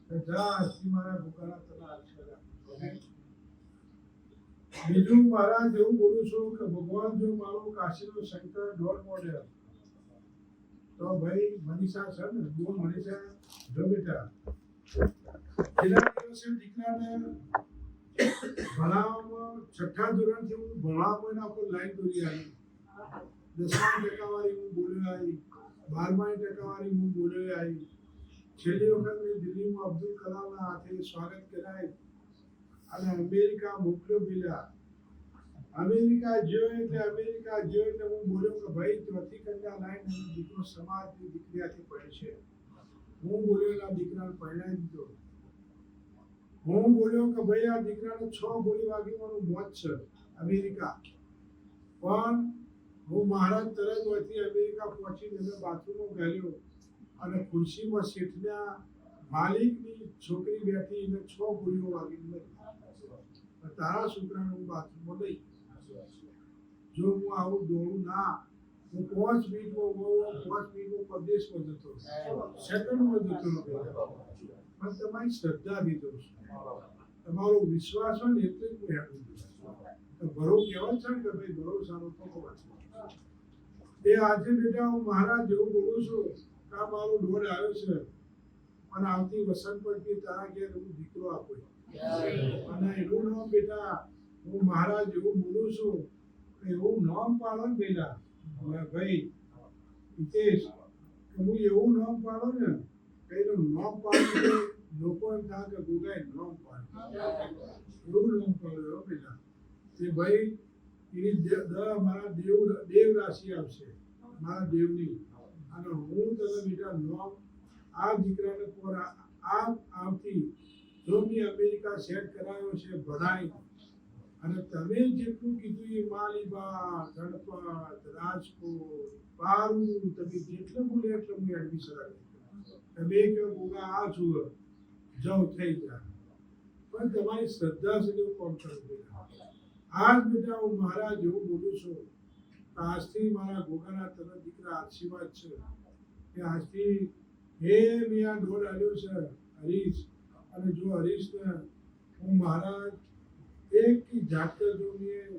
કે જા આજથી મારા ભૂકાના તને આશીર્વાદ. બીજું મહારાજ એવું બોલું છું કે ભગવાન જો મારો કાશીનો શંકર ડોન મોડેલ તો ભાઈ મનીષા છે ને બોલ મનીષા જો બેટા છેલ્લા દિવસે દીકરાને ભણાવવામાં 6ઠા ધોરણથી હું ભણાવવામાં એના પર લાઈન દોરી આવી 10મા ટકાવારી હું બોલ્યો આવી 12મા ટકાવારી હું બોલ્યો આવી છેલ્લી વખત મેં દિલ્હીમાં અબ્દુલ કલામના હાથે સ્વાગત કરાય અને અમેરિકા મોકલ્યો પેલા અમેરિકા ગયો એટલે હું બોલ્યો કે ભાઈ ચોથી કન્યા લાઈન અને દીકરો સમાજની દીકરીયાથી પડે છે હું બોલ્યો આ દીકરાને પરણાવી દીધો હું બોલ્યો કે ભાઈ આ દીકરાને 6 ગોળી વાગીવાનું મોત છે અમેરિકા પણ હું મહારાજ તરત વચ્ચે અમેરિકા પહોંચીને મેં બાથરૂમમાં ગયો અને ખુરશીમાં શેઠના માલિકની છોકરી બેઠી એને 6 ગોળીઓ વાગી તારા છોકરાને હું બાથરૂમમાં લઈ જો હું આવું દોડું ના હું 5 મિનિટમાં પરદેશમાં જતો સેકન્ડમાં જતો પણ તમારી શ્રદ્ધા દીધો તમારો વિશ્વાસ હોય ને એટલે જ હું હેડું તો ભરો કહેવાય છે કે ભાઈ ભરોસાનો થવો એ આજે બેટા હું મહારાજ જેવું બોલું છું કે આ મારો દોડ આવ્યો છે અને આવતી વસંત પછી તારા ઘેર હું દીકરો આપું અને એવું નામ બેટા હું મહારાજ એવું બોલું છું કે એવું નામ પાડો ને બેટા ભાઈ હિતેશ કે હું એવું નામ પાડો ને કે એનું નામ પાડો લોકો એમ થાય કે ગુગાએ નામ પાડે એવું નામ પાડો બેટા કે ભાઈ એની મારા દેવ રાશિ આવશે મારા દેવની અને હું તને બેટા નામ આ દીકરાને પર આવતી જો મેં અમેરિકા સેટ કરાયો છે ભણાઈ અને તમે જેટલું કીધું એ માલીબા ગણપત રાજકોટ પારું તમે જેટલું બોલે એટલું હું એડમિશન આપી તમે કે બોગા આ જુઓ જાઉં થઈ જાય પણ તમારી શ્રદ્ધા છે એવું કોણ કરવું આજ બેટા હું મહારાજ એવું બોલું છું આજથી મારા ગોગાના તને દીકરા આશીર્વાદ છે કે આજથી હે મેં આ ડોર આવ્યો છે હરીશ અને જો હરીશને હું મહારાજ એક જાતર જો મેં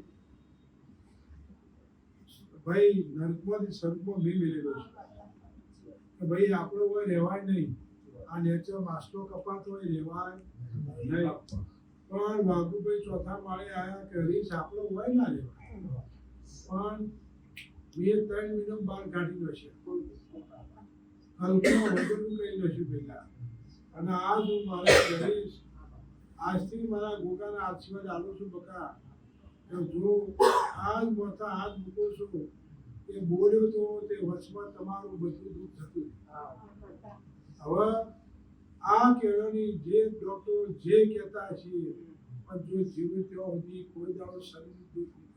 ભાઈ નર્કમાંથી સ્વર્ગમાં બી મેળવેલો છે કે ભાઈ આપણો હોય રહેવાય નહીં આ નેચર માસ્ટો કપાતો હોય રહેવાય નહીં પણ વાઘુભાઈ ચોથા માળે આવ્યા કે હરીશ આપણો હોય ના રહેવાય પણ મેં 3 મહિના બહાર કાઢી દશે હલકું વધુ કહી દશું પેલા અને આજ હું મારા હરીશ આજથી મારા ગોગાના આશીર્વાદ આલું છું બકા કે જો આજ મોટા હાથ મૂકો છું કે બોલ્યો તો તે વચમાં તમારું બધું દુઃખ થતું હવે આ કેળવણી જે ડોક્ટરો જે કહેતા છે પણ જો જીવે ત્યાં સુધી કોઈ દાડો શરીર દુઃખ નહીં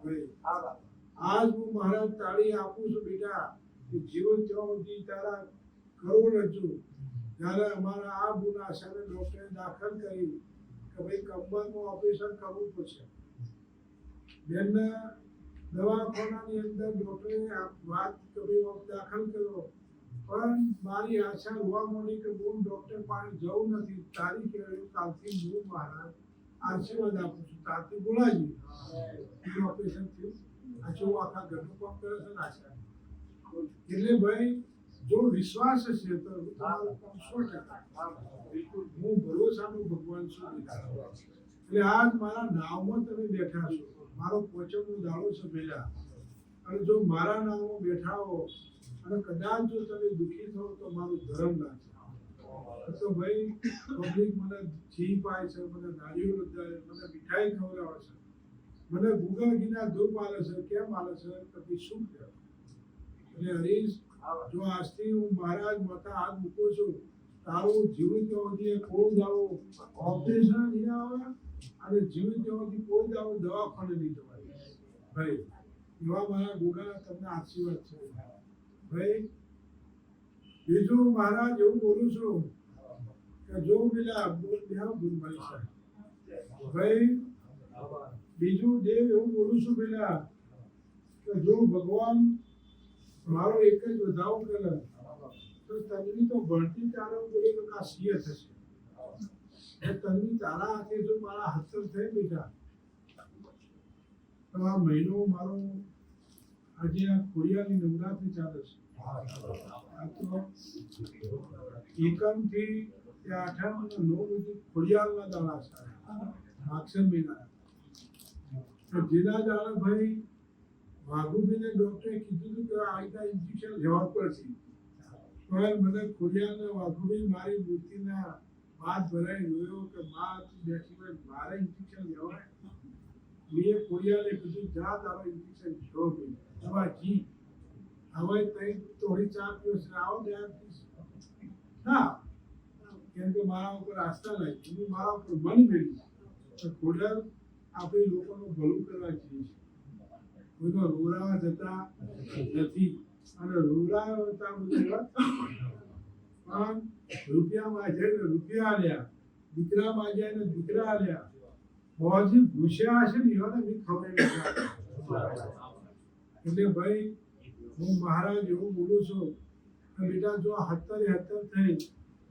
કરે આજ હું મહારાજ તાળી આપું છું બેટા કે જીવન ત્યાં સુધી તારા કરોડરજ્જુ જ્યારે અમારા આ ગુના સામે ડોક્ટરે દાખલ કરી કે ભાઈ કમરમાં ઓપરેશન કરવું પડશે બેનને દવાખાનાની અંદર ડોક્ટરે વાત કરી દાખલ કર્યો પણ મારી આશા હોવા માંડી કે હું ડોક્ટર પાસે જવું નથી તારી કહેવાય કાલથી હું મહારાજ આશીર્વાદ આપું છું તારથી બોલાવી ઓપરેશન થયું આછું આખા ઘરનું કામ કરે છે ને આશા એટલે ભાઈ જો વિશ્વાસ હશે તો તમારું કામ 100% હું ભરોસાનું ભગવાન છું એટલે આજ મારા નામમાં તમે બેઠા છો મારો પોચમનો દાડો છે પહેલા અને જો મારા નામમાં બેઠા હો અને કદાચ જો તમે દુઃખી થો તો મારું ધર્મ ના છે તો ભાઈ પબ્લિક મને ઘી પાય છે મને નારિયેળ ઉતારે મને મીઠાઈ ખવડાવે છે મને ગુગળ ઘીના ધૂપ આલે છે કેમ આલે છે પછી શું કહેવાય એટલે હરીશ જો આજથી હું મહારાજ માથા હાથ મૂકું છું તારું જીવિત સુધી કોઈ દાવો ઓપરેશન નહીં આવે અને જીવિત સુધી કોઈ દાવો દવાખાને નહીં જવાય ભાઈ એવા મારા ગોગા તમને આશીર્વાદ છે ભાઈ બીજું મહારાજ એવું બોલું છું કે જો પેલા મળી છે ભાઈ બીજું દેવ એવું બોલું છું પેલા કે જો ભગવાન મારો એક જ વધાવો કરે તો તમની તો ભણતી તારો બોલે તો કા સીએ થશે એ તન્વી તારા હાથે જો મારા હસ્તર થઈ બેટા તો આ મહિનો મારો આજે આ ખોડિયાની નવરાત્રી ચાલે છે. આ તો એકમથી તે આઠમ અને નવ સુધી ખોડિયારના દાડા છે. માક્ષર મહિના તો જેના દાડા ભાઈ વાઘુભાઈને ડોક્ટરે કીધું હતું કે આ ઇન્જેક્શન લેવા પડશે. પણ મને ખોડિયાને વાઘુભાઈ મારી મૂર્તિના બાદ ભરાઈ જોયો કે માં બેઠી હોય મારે ઇન્જેક્શન લેવાય. મેં ખોડિયાને કીધું જા તારો ઇન્જેક્શન લેવો ભાઈ દવા જી હવે તઈ થોડી 4 દિવસ આવો ને હા કેમ કે મારા ઉપર આસ્થા લાગી હું મારા ઉપર મન મેળવી તો ખોડિયાર આપણે લોકોનું ભલું કરવા જઈએ છીએ. કોઈનો રોરાવા જતા નથી અને રોરાવતા પણ રૂપિયા માજે ને રૂપિયા આલ્યા દીકરા માજે ને દીકરા આલ્યા બહુજી ભૂસ્યા હશે ને એવાને બી ખબર એટલે ભાઈ હું મહારાજ એવું બોલું છું કે બેટા જો 70 થઈ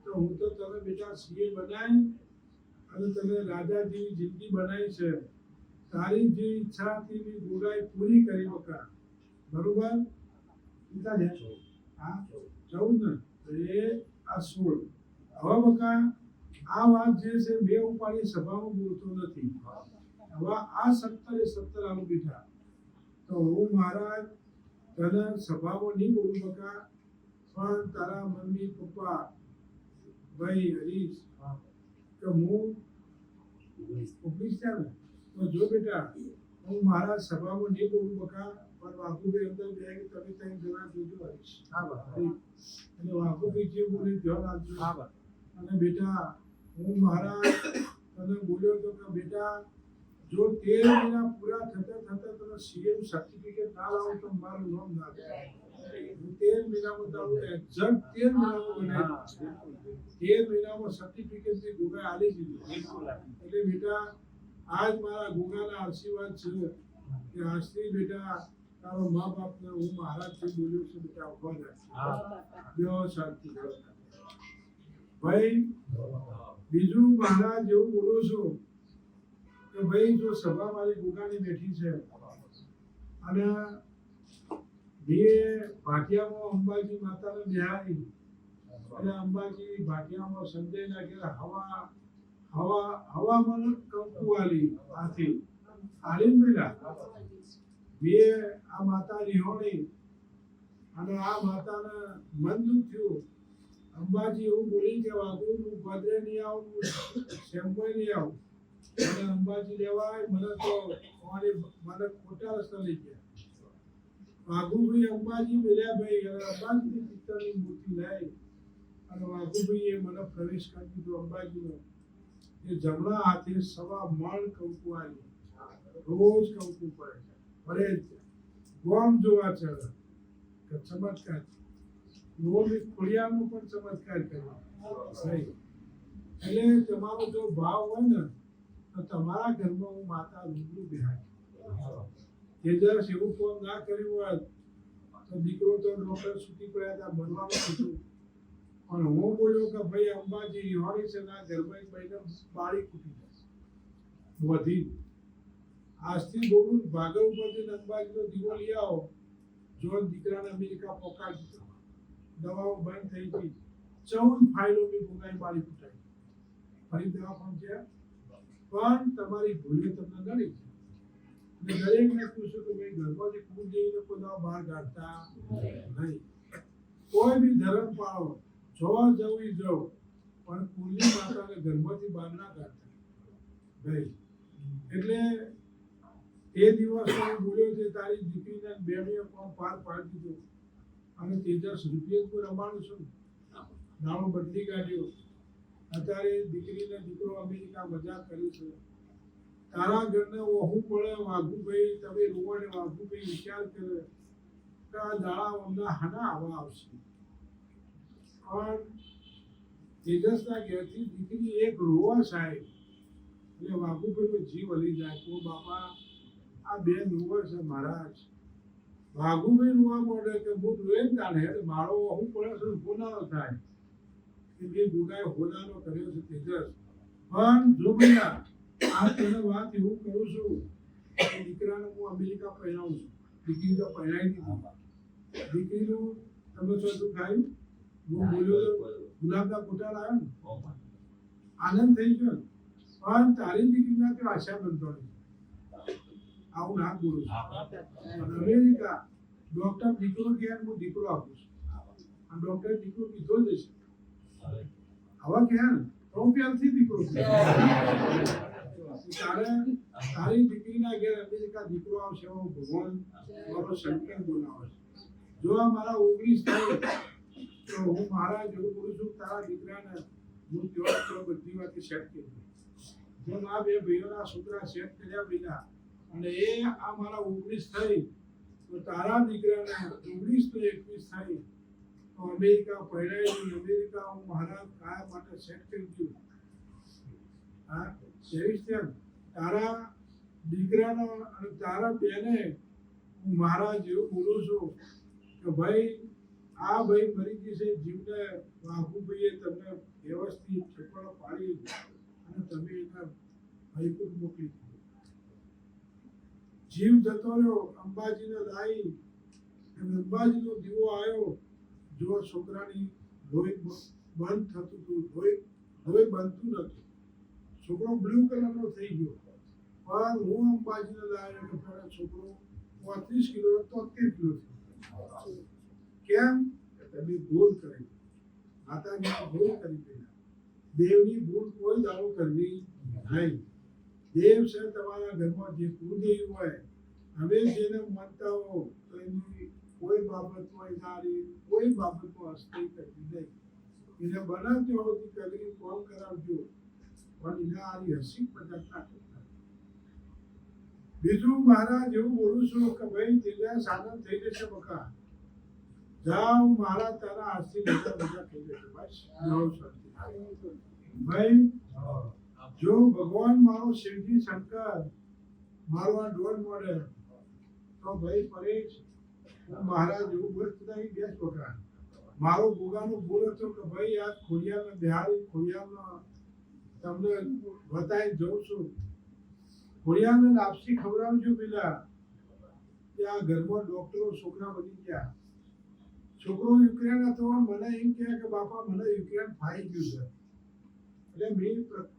તો હું તો તને બેટા સીએ બનાવી અને તને રાજા જેવી જિંદગી બનાવી છે. તારી જે ઈચ્છા હતી એ ગોગાઈ પૂરી કરી બકા બરોબર કેટલા છે હા 14 ને એ આ 16 હવે બકા આ વાત જે છે બે ઉપાડી સભામાં બોલતો નથી. હવે આ 17 આવું બેઠા તો હું મહારાજ તને સભામાં નહીં બોલું બકા પણ તારા મમ્મી પપ્પા ભાઈ હરીશ કે હું 19 થયા ને તો જો બેટા હું મારા સભામાં નહીં બોલું બકા પણ વાઘુભાઈ અંદર બે કે તમે ત્યાં જણા જોજો હરીશ એટલે વાઘુભાઈ જે બોલે ધ્યાન આપજો. અને બેટા હું મારા તને બોલ્યો તો કે બેટા જો 13 મહિના પૂરા થતા તને સીએમ સર્ટિફિકેટ ના લાવો તો મારું નામ ના થાય. 13 મહિનામાં તારું એક્ઝેક્ટ 13 મહિનામાં બનાવી 13 મહિનામાં સર્ટિફિકેટ થી ગોગા આલી દીધું. એટલે બેટા આજ મારા ગોગાના આશીર્વાદ છે કે આજથી બેટા તારો મા બાપને હું મહારાજથી બોલ્યો છું બેટા ઉભા રાખ બેહો શાંતિ ભાઈ. બીજું મહારાજ એવું બોલું છું કે ભાઈ જો સભા મારી ગોગાની બેઠી છે અને બે ભાટિયામાં અંબાજી માતાને બિહારી અને અંબાજી ભાટિયામાં સંજયના ઘેર હવામાન કંકુ આલી આથી આલીન પેલા બે આ માતા રિહોણી અને આ માતાને મન દુઃખ થયું. અંબાજી એવું બોલી કે વાગુ હું ભદ્રે નહીં આવું શેમ્બોય નહીં આવું અને અંબાજી લેવાય મને તો મને ખોટા રસ્તા લઈ ગયા. વાઘુભાઈ અંબાજી મળ્યા ભાઈ અને અંબાજી પિત્તળની મૂર્તિ લઈ અને વાઘુભાઈએ મને પ્રવેશ કરી દીધો અંબાજીનો. એ જમણા હાથે 1.25 મણ કંકુ આવી રોજ કંકુ પડે ગોમ જોવા છે કે ચમત્કાર ખોડિયારનો પણ ચમત્કાર કર્યો. એટલે તમારો જો ભાવ હોય ને તો તમારા ઘરમાં હું માતા રૂબરૂ બેહાડી. તેજસ એવું કામ ના કર્યું હોય તો દીકરો તો ડોક્ટર છૂટી પડ્યા હતા બનવાનું હતું પણ હું બોલ્યો કે ભાઈ અંબાજી રિહોણી છે ના ઘરમાં એક મહિને બાળી ફૂટી જશે વધી. આજથી બોલું ભાગર ઉપરથી અંબાજીનો દીવો લઈ આવો જો દીકરાને અમેરિકા પોકાડી દીધો દવાઓ બંધ થઈ ગઈ 14 ફાઇલો બી ભોગાઈ બાળી ફૂટાઈ ફરી દવા પહોંચ્યા પણ તમારી ભૂલે તમને નડી છે. દરેકને પૂછો કે ભાઈ ઘરમાંથી કુલ જઈને કોઈ દવા બહાર કાઢતા નહીં. કોઈ બી ધર્મ પાળો જોવા જવું જવું પણ કુલની માતાને ઘરમાંથી બહાર ના કાઢતા ભાઈ. એટલે એ દિવસ હું બોલ્યો છે તારી દીકરીને બેડીએ કોમ પાર પાડી દીધો અને તેજસ રૂપિયા રમાડું છું નાણું બદલી કાઢ્યો. અત્યારે દીકરીને દીકરો અમેરિકા મજાક કર્યું છે. તારા ઘરને વહુ પડે વાઘુભાઈ તમે રોવાને વાઘુભાઈ વિચાર કરે કે આ દાડા અમને હાના આવા આવશે. પણ તેજસના ઘેરથી દીકરી એક રોવા સાહેબ એટલે વાઘુભાઈનો જીવ હલી જાય તો બાપા આ બે રોવા છે મહારાજ. વાઘુભાઈ રોવા મળે કે હું રોએ ને તાણે મારો વહુ પડે છે હોનારો થાય કે બે ગુગાએ હોનારો કર્યો છે તેજસ પણ જો ભૈયા આ તને વાત એવું કરું છું કે દીકરાને હું અમેરિકા પહેરાવું છું, દીકરી તો પહેરાવી દીધી, દીકરીનું તમે શું ખાયું હું બોલ્યો ગુલાબના ગોટા લાવ્યો ને આનંદ થઈ ગયો, પણ તારી દીકરીના તો આશા બનતો નથી. આવું ના બોલું છું. અમેરિકા ડોક્ટર દીકરો કહે હું દીકરો આપું છું, અને ડોક્ટર દીકરો કીધો જ છે. હવે કહે ને તો પ્યારથી દીકરો તારે તારી દીકરીના ઘેર અમેરિકા દીકરો આવશે એવો ભગવાન મારો શંકર બોલાવે છે. જો આ મારા 19 થાય તો હું મારા જેવું બોલું છું તારા દીકરાને હું તેઓ બધી વાત સેટ કરી દઉં. જેમ આ બે ભાઈઓના છોકરા સેટ કર્યા બીજા અને એ આ મારા 19 થઈ તો તારા દીકરાને 19 તો 21 થાય તો અમેરિકા પહેરાયેલી અમેરિકા હું મારા કાયા માટે સેટ કરી દઉં. હા સેવિસ્ટિયન તારા દીકરાનો અને તારા બેને હું મારા જેવું બોલું છું કે ભાઈ આ ભાઈ મરી જશે જીવને વાઘુભાઈએ તમને વ્યવસ્થિત ઠેકાણો પાડી અને તમે એના ભાઈકુટ મોકલી દીધો. જીવ જતો રહ્યો અંબાજીને લાવી અને અંબાજીનો દીવો આવ્યો જો છોકરાની લોહી બંધ થતું હતું, લોહી બનતું નતું, છોકરો બ્લુ કલરનો થઈ ગયો. પણ હું અંબાજીને લાવ્યો કે પેલા છોકરો 35 કિલો 73 કિલો થયો. કેમ? તમે ભૂલ કરી, માતાજીની ભૂલ કરી પહેલા. દેવની ભૂલ કોઈ દાવો કરવી નહીં. દેવ છે તમારા ઘરમાં જે કુળદેવ હોય, હવે જેને માનતા હો તો એની કોઈ બાબતમાં ઇનારી કોઈ બાબતમાં અસ્થિર કરવી નહીં. એને બનાવજો હોતી કગરી કોમ કરાવજો પણ એને આરી હસી મજાક ના કરતા. બીજું મારા જેવું બોલું છું કે ભાઈ તેના સાધન થઈ જશે બકા, જાઓ મારા તારા હાથથી બધા થઈ જશે. બસ ભાઈ જો ભગવાન મારો શિવજી શંકર મારો આ ડોન મળે તો ભાઈ પરેશ હું મહારાજ એવું મસ્ત નહીં બેસ બકા. મારો ભોગાનો બોલ હતો કે ભાઈ આ ખોડિયારને બિહારી ખોડિયારમાં તમને બતાવી જઉં છું. ખોડિયારને લાપસી ખવડાવજો પેલા કે આ ઘરમાં ડોક્ટરો છોકરા બની ગયા. છોકરો યુક્રેન હતો મને એમ કહે કે બાપા મને યુક્રેન ફાઈ ગયું છે. એટલે મેં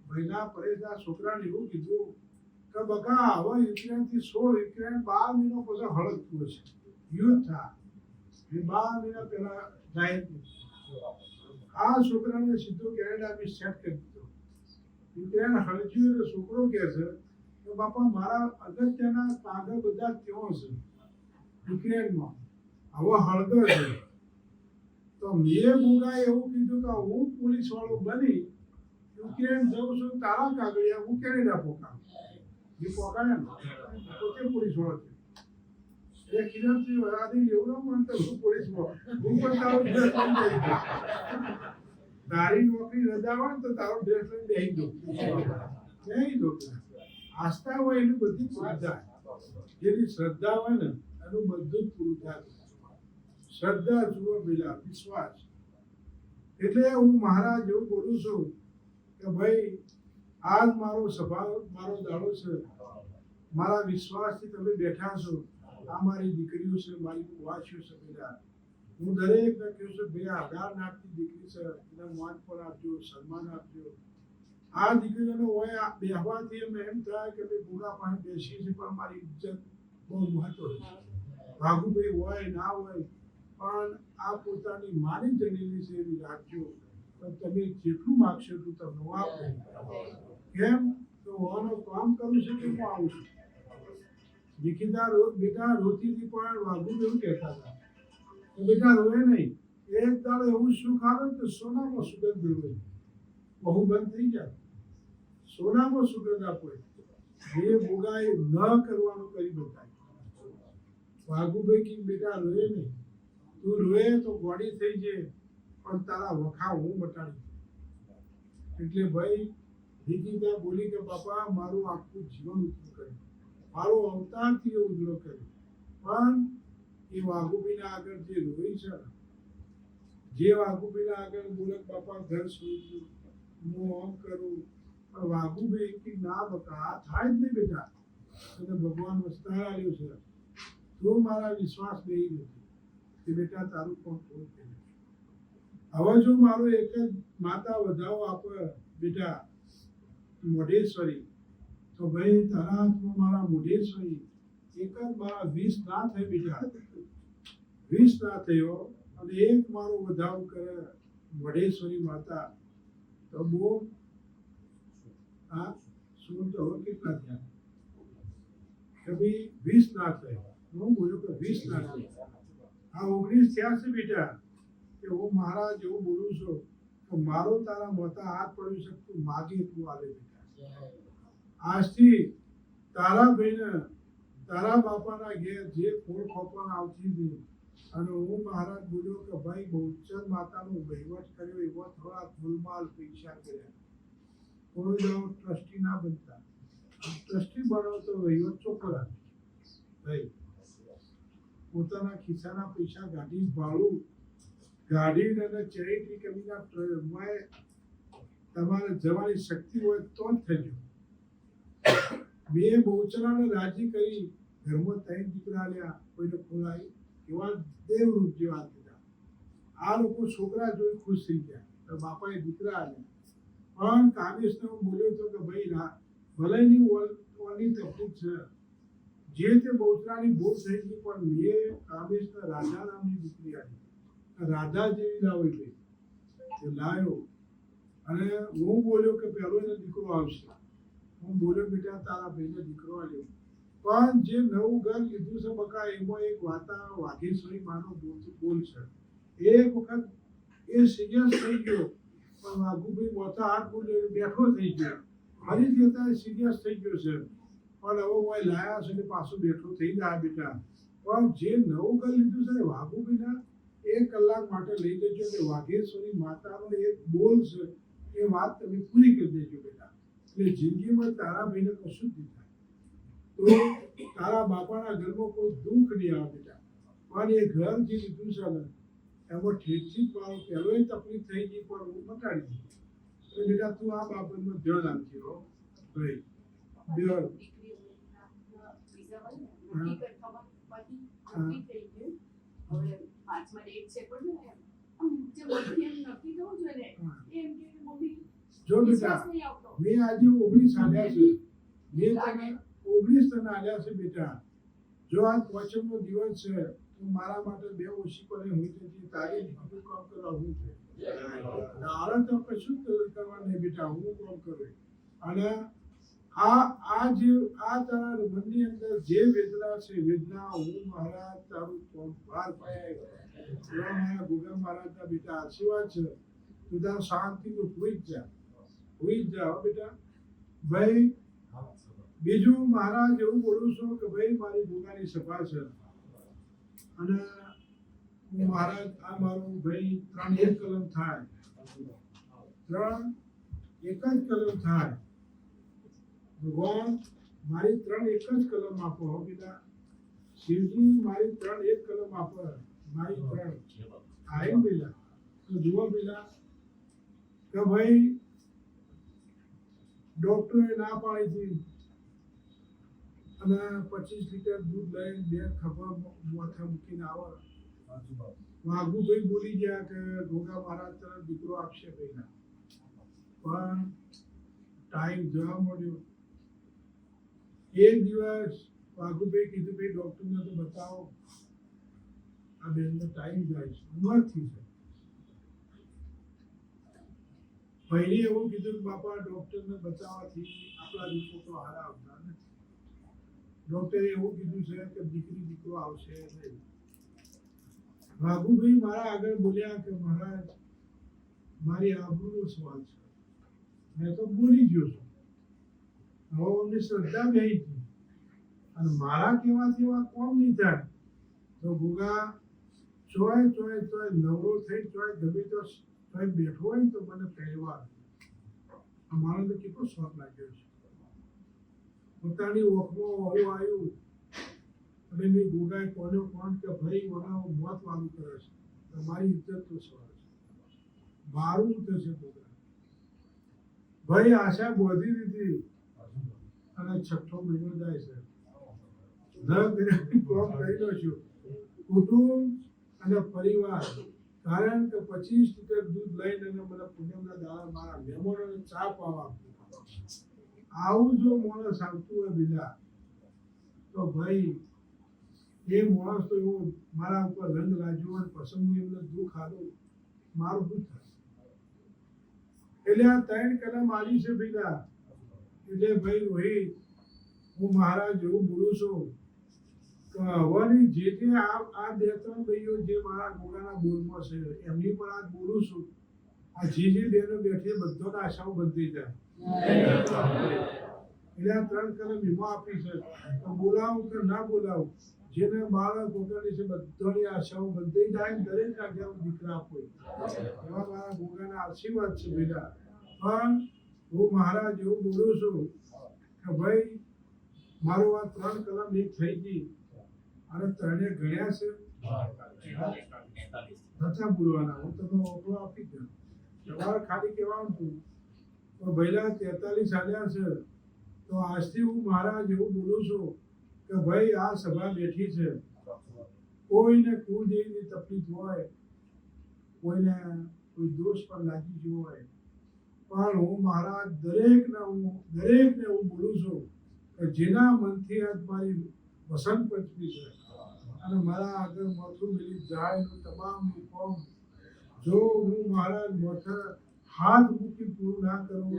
ભાઈના પરેશના છોકરાને એવું કીધું કે બકા હવે યુક્રેનથી 16 યુક્રેન 12 મહિનો પછી હળગતું હશે, યુદ્ધ થાય. એ 12 મહિના પહેલા જાહેર આ છોકરાને સીધો કેનેડા બી સેટ કરી દીધો. યુક્રેન હળગ્યું એટલે છોકરો કહે છે કે બાપા મારા અગત્યના કાગળ બધા ત્યાં છે યુક્રેનમાં, હવે હળગે છે. તો મેં ભોગાએ એવું કીધું કે હું પોલીસ વાળો બની યુક્રેન જઉં છું, તારા કાગળિયા હું કેનેડા પોકાડું. એ પોકાડે ને પોતે પોલીસ વાળો છે. એ કિરણથી આදී એવું ન માનતો હું પોલીસ વાળો, હું પણ તારો ડ્રેસ લઈને બેસી દઉં. તારી નોકરી રજા હોય ને તો તારો ડ્રેસ લઈને બેસી દઉં. આસ્થા હોય એની બધી પૂરી થાય. જેની શ્રદ્ધા હોય ને એનું બધું જ પૂરું થાય. શ્રદ્ધા જુઓ પેલા વિશ્વાસ. એટલે હું મહારાજ એવું બોલું છું કે ભાઈ આજ મારો સભા મારો દાડો છે, મારા વિશ્વાસથી તમે બેઠા છો. આ મારી દીકરીઓ છે, મારી વાસીઓ છે. પેલા હું દરેકને કહું છું ભાઈ 18 નાથની દીકરી છે, એને માન પણ આપજો, સન્માન આપજો. આ દીકરીઓને હોય બેહવાથી એમ થાય કે ભાઈ ભૂગા પાસે બેસી છે પણ મારી ઇજ્જત બહુ મહત્વ છે. ભાગુભાઈ હોય ના હોય પણ આ પોતાની માની જનેલી છે એવી રાખજો. પણ તમે જેટલું માગશો એટલું તમને આપો. કેમ તો હોવાનું કામ કરું છું કે હું આવું છું. દીકરીદાર બેટા રોતી હતી પણ વાઘુ એવું કહેતા હતા તો બેટા રોવે નહીં. એક દાડો એવું સુખ આવે તો સોનામાં સુગંધ મેળવે, બહુ બંધ થઈ જાય. સોનામાં સુગંધ આપો. જે ભોગાએ ન કરવાનું કરી બતાય. વાઘુભાઈ કી બેટા રોવે નહીં, તું રોવે તો ગોળી થઈ જાય પણ તારા વખા હું મટાડી. એટલે ભાઈ દીકરીદા બોલી કે બાપા મારું આખું જીવન ઉજળું કર્યું, મારો અવતારથી ઉજળો કર્યો. પણ એ વાઘુભાઈના આગળ જે રોઈ છે, જે વાઘુભાઈના આગળ બોલે બાપા ઘર સુઈ ગયું, હું આમ કરું, પણ વાઘુભાઈ કે ના બકા આ થાય જ નહીં બેટા, અને ભગવાન વસ્તાર આવ્યો છે તો મારા વિશ્વાસ બેહી નથી કે બેટા તારું કોણ થોડું થઈ જશે. હવે જો મારો એક જ માતા વધાવો આપે બેટા મોઢેશ્વરી, તો ભાઈ તારા હાથમાં મારા મોઢેશ્વરી એક જ મારા 20 ના થાય બેટા, 20 ના થયો અને એક મારો વધાવ કરે મોઢેશ્વરી માતા, તો બહુ આ શું તો હવે કેટલા થયા કે ભાઈ 20 ના થયો. હું બોલ્યો કે 20 ના થયો, આ 19 થયા છે બેટા, કે હું મારા જેવું બોલું છું તો મારો તારા મોટા હાથ પડી શકતું માગે તું આલે બેટા. આજથી તારા ભાઈને તારા બાપાના ઘેર જે ફૂલ ખોપણ આવતી હતી અને હું મહારાજ બોલ્યો કે ભાઈ બહુચર માતાનો વહીવટ કર્યો એવો થોડા ફૂલમાલ પૈસા કર્યા, કોઈ જાઓ ટ્રસ્ટી ના બનતા, ટ્રસ્ટી બનો તો વહીવટ ચોખ્ખો રાખે ભાઈ, પોતાના ખિસ્સાના પૈસા ગાડી ભાડું ગાડી અને ચેરિટી કમીના તમારે જવાની શક્તિ હોય તો જ થજો. મેં બહુચરાને રાજી કરી ઘરમાં 3 દીકરા લ્યા, કોઈને ખોલાઈ એવા દેવરૂપ જેવા દીધા. આ લોકો છોકરા જોઈ ખુશ થઈ ગયા તો બાપાએ દીકરા આલ્યા. પણ કામેશને હું બોલ્યો હતો કે ભાઈ ભલેની ઓની તકલીફ છે, જે તે બહુચરાની ભૂલ થઈ ગઈ, પણ મેં કામેશને રાધા નામની દીકરી આવી, રાધા જેવી લાવી ગઈ એ લાવ્યો. અને હું બોલ્યો કે પહેલો એને દીકરો આવશે, હું બોલ્યો બેટા તારા ભાઈને દીકરો આવ્યો. પણ જે નવું ઘર લીધું છે બકા એમાં એક વાઘેશ્વરી માનો બોલ છે. એક વખત એ સિરિયસ થઈ ગયો પણ વાઘુભાઈ મોટા હાથ બોલ્યો બેઠો થઈ ગયો, ફરીથી અત્યારે સિરિયસ થઈ ગયો છે પણ હવે હું લાયા છે એટલે પાછું બેઠો થઈ જાય બેટા. પણ જે નવું ઘર લીધું છે ને વાઘુભાઈના 1 કલાક માટે લઈ જજો કે વાઘેશ્વરી માતાનો એક બોલ છે એ વાત તમે પૂરી કરી દેજો બેટા, એટલે જિંદગીમાં તારા ભાઈને કશું જ નહીં થાય, તો તારા બાપાના ઘરમાં કોઈ દુઃખ નહીં આવે બેટા. પણ એ ઘર જે લીધું છે ને એમાં ઠીક મારો પહેલો તકલીફ થઈ ગઈ પણ હું મટાડી દીધી. એટલે બેટા તું આ બાબતમાં ધ્યાન આપજો હો ભાઈ. જો બેટા મેં આજે 19 આલ્યા છે, મેં તને 19 તને આલ્યા છે બેટા. જો આજ 5મો દિવસ છે તો મારા માટે 2 ઓછી પડે હોય તો તારી દીકરીનું કામ કરવા હું છે, તારે તો કશું જ કરવા નહીં બેટા, હું કામ કરું. અને આ તારા મનની અંદર જે વેદના છે વેદના હું મહારાજ તારું બહાર પાડ્યા. મારા ગુગા મહારાજના બેટા આશીર્વાદ છે, તું તાર શાંતિથી હોઈ જ જા બેટા. ભાઈ બીજું મહારાજ એવું બોલું છું કે ભાઈ મારી ગુગાની સભા છે અને હું મહારાજ આ મારું ભાઈ 3 એક કલમ થાય, 3 એક જ કલમ થાય. ભગવાન મારી 3 એક જ કલમ આપો હો બેટા. શિવજી મારી 3 એક કલમ આપો, મારી 3 આઈ પેલા તો જુઓ પેલા કે ભાઈ ડોક્ટરે ના પાડી હતી અને 25 લીટર દૂધ લઈને 2 ખભા માથે મૂકીને આવે. વાઘુભાઈ બોલી ગયા કે ગોગા મહારાજ તરફ દીકરો આપશે પહેલા, પણ ટાઈમ જવા મળ્યો. એક દિવસ વાઘુભાઈ કીધું ભાઈ ડોક્ટરને તો બતાવો, આ બેનનો ટાઈમ જાય છે, ઉંમરથી છે. ભાઈને એવું કીધું બાપા ડોક્ટરને બતાવવાથી આપણા રિપોર્ટો હારા આવતા નથી. ડોક્ટરે એવું કીધું છે કે દીકરો આવશે નહીં. વાઘુભાઈ મારા આગળ બોલ્યા કે મહારાજ મારી આબરૂનો સવાલ છે, મેં તો બોલી ગયો છું, હવે અમને શ્રદ્ધા બેહી ગઈ અને મારા કહેવાથી એવા કોમ નહીં થાય તો ગુગા ચોય નવરો થઈ ચોય ગમે તો ચોય બેઠો હોય તો મને પહેરવા. અમારો તો કેટલો શોખ લાગ્યો છે. પોતાની ઓખમાં વહુ આવ્યું અને મેં ગુગાએ કોણ કે ભાઈ મને મોત વાળું કરે છે, તમારી ઇજ્જત તો સવાલ છે, મારું થશે ગુગા. ભાઈ આશા બોધી દીધી અને 6ઠ્ઠો મહિનો જાય છે. કોમ કરી દો છું કુટુંબ અને પરિવાર, કારણ કે 25 લીટર દૂધ લઈને મને પૂનમના દાડા મારા મહેમાનોને ચા પાવા આવું જો માણસ આવતું હોય બીજા, તો ભાઈ એ માણસ તો એવો મારા ઉપર રંગ લાગ્યો હોય, પસંદ એમને દુઃખ આલું, મારું દુઃખ થાય. એટલે આ 3 કલમ આવી છે બીજા. એટલે ભાઈ રોહિત, હું મહારાજ એવું બોલું છું કે હવાની જે આ 2-3 ભાઈઓ જે મારા ગોગાના બોલમાં છે એમની પણ આજ બોલું છું. આ જે બહેનો બેઠી બધાને આશાઓ બનતી જાય. એટલે આ 3 કલમ એમાં આપી છે તો બોલાવું કે ના બોલાવું, જેને મારા ગોગાની છે બધાની આશાઓ બનતી જાય. દરેક જગ્યાએ દીકરા આપો એવા મારા ગોગાના આશીર્વાદ છે બેટા. પણ હું મહારાજ એવું બોલું છું કે ભાઈ મારું આ 3 કલમ એક થઈ ગઈ અને 3 ગણ્યા છે નતા બોલવાના. હું તમને ઓળખો આપી દઉં, તમારે ખાલી કહેવાનું હતું તો પહેલા 43 આવ્યા છે. તો આજથી હું મહારાજ એવું બોલું છું કે ભાઈ આ સભા બેઠી છે, કોઈને કુળદેવીની તકલીફ હોય, કોઈને કોઈ દોષ પણ લાગી ગયો હોય, પણ હું મહારાજ દરેકને હું બોલું છું કે જેના મનથી આજ મારી વસંત પંચમી છે અને મારા આગળ માથું મેલી જાયનું તમામનું કામ જો હું મહારાજ માથે હાથ મૂકી પૂરું ના કરું તો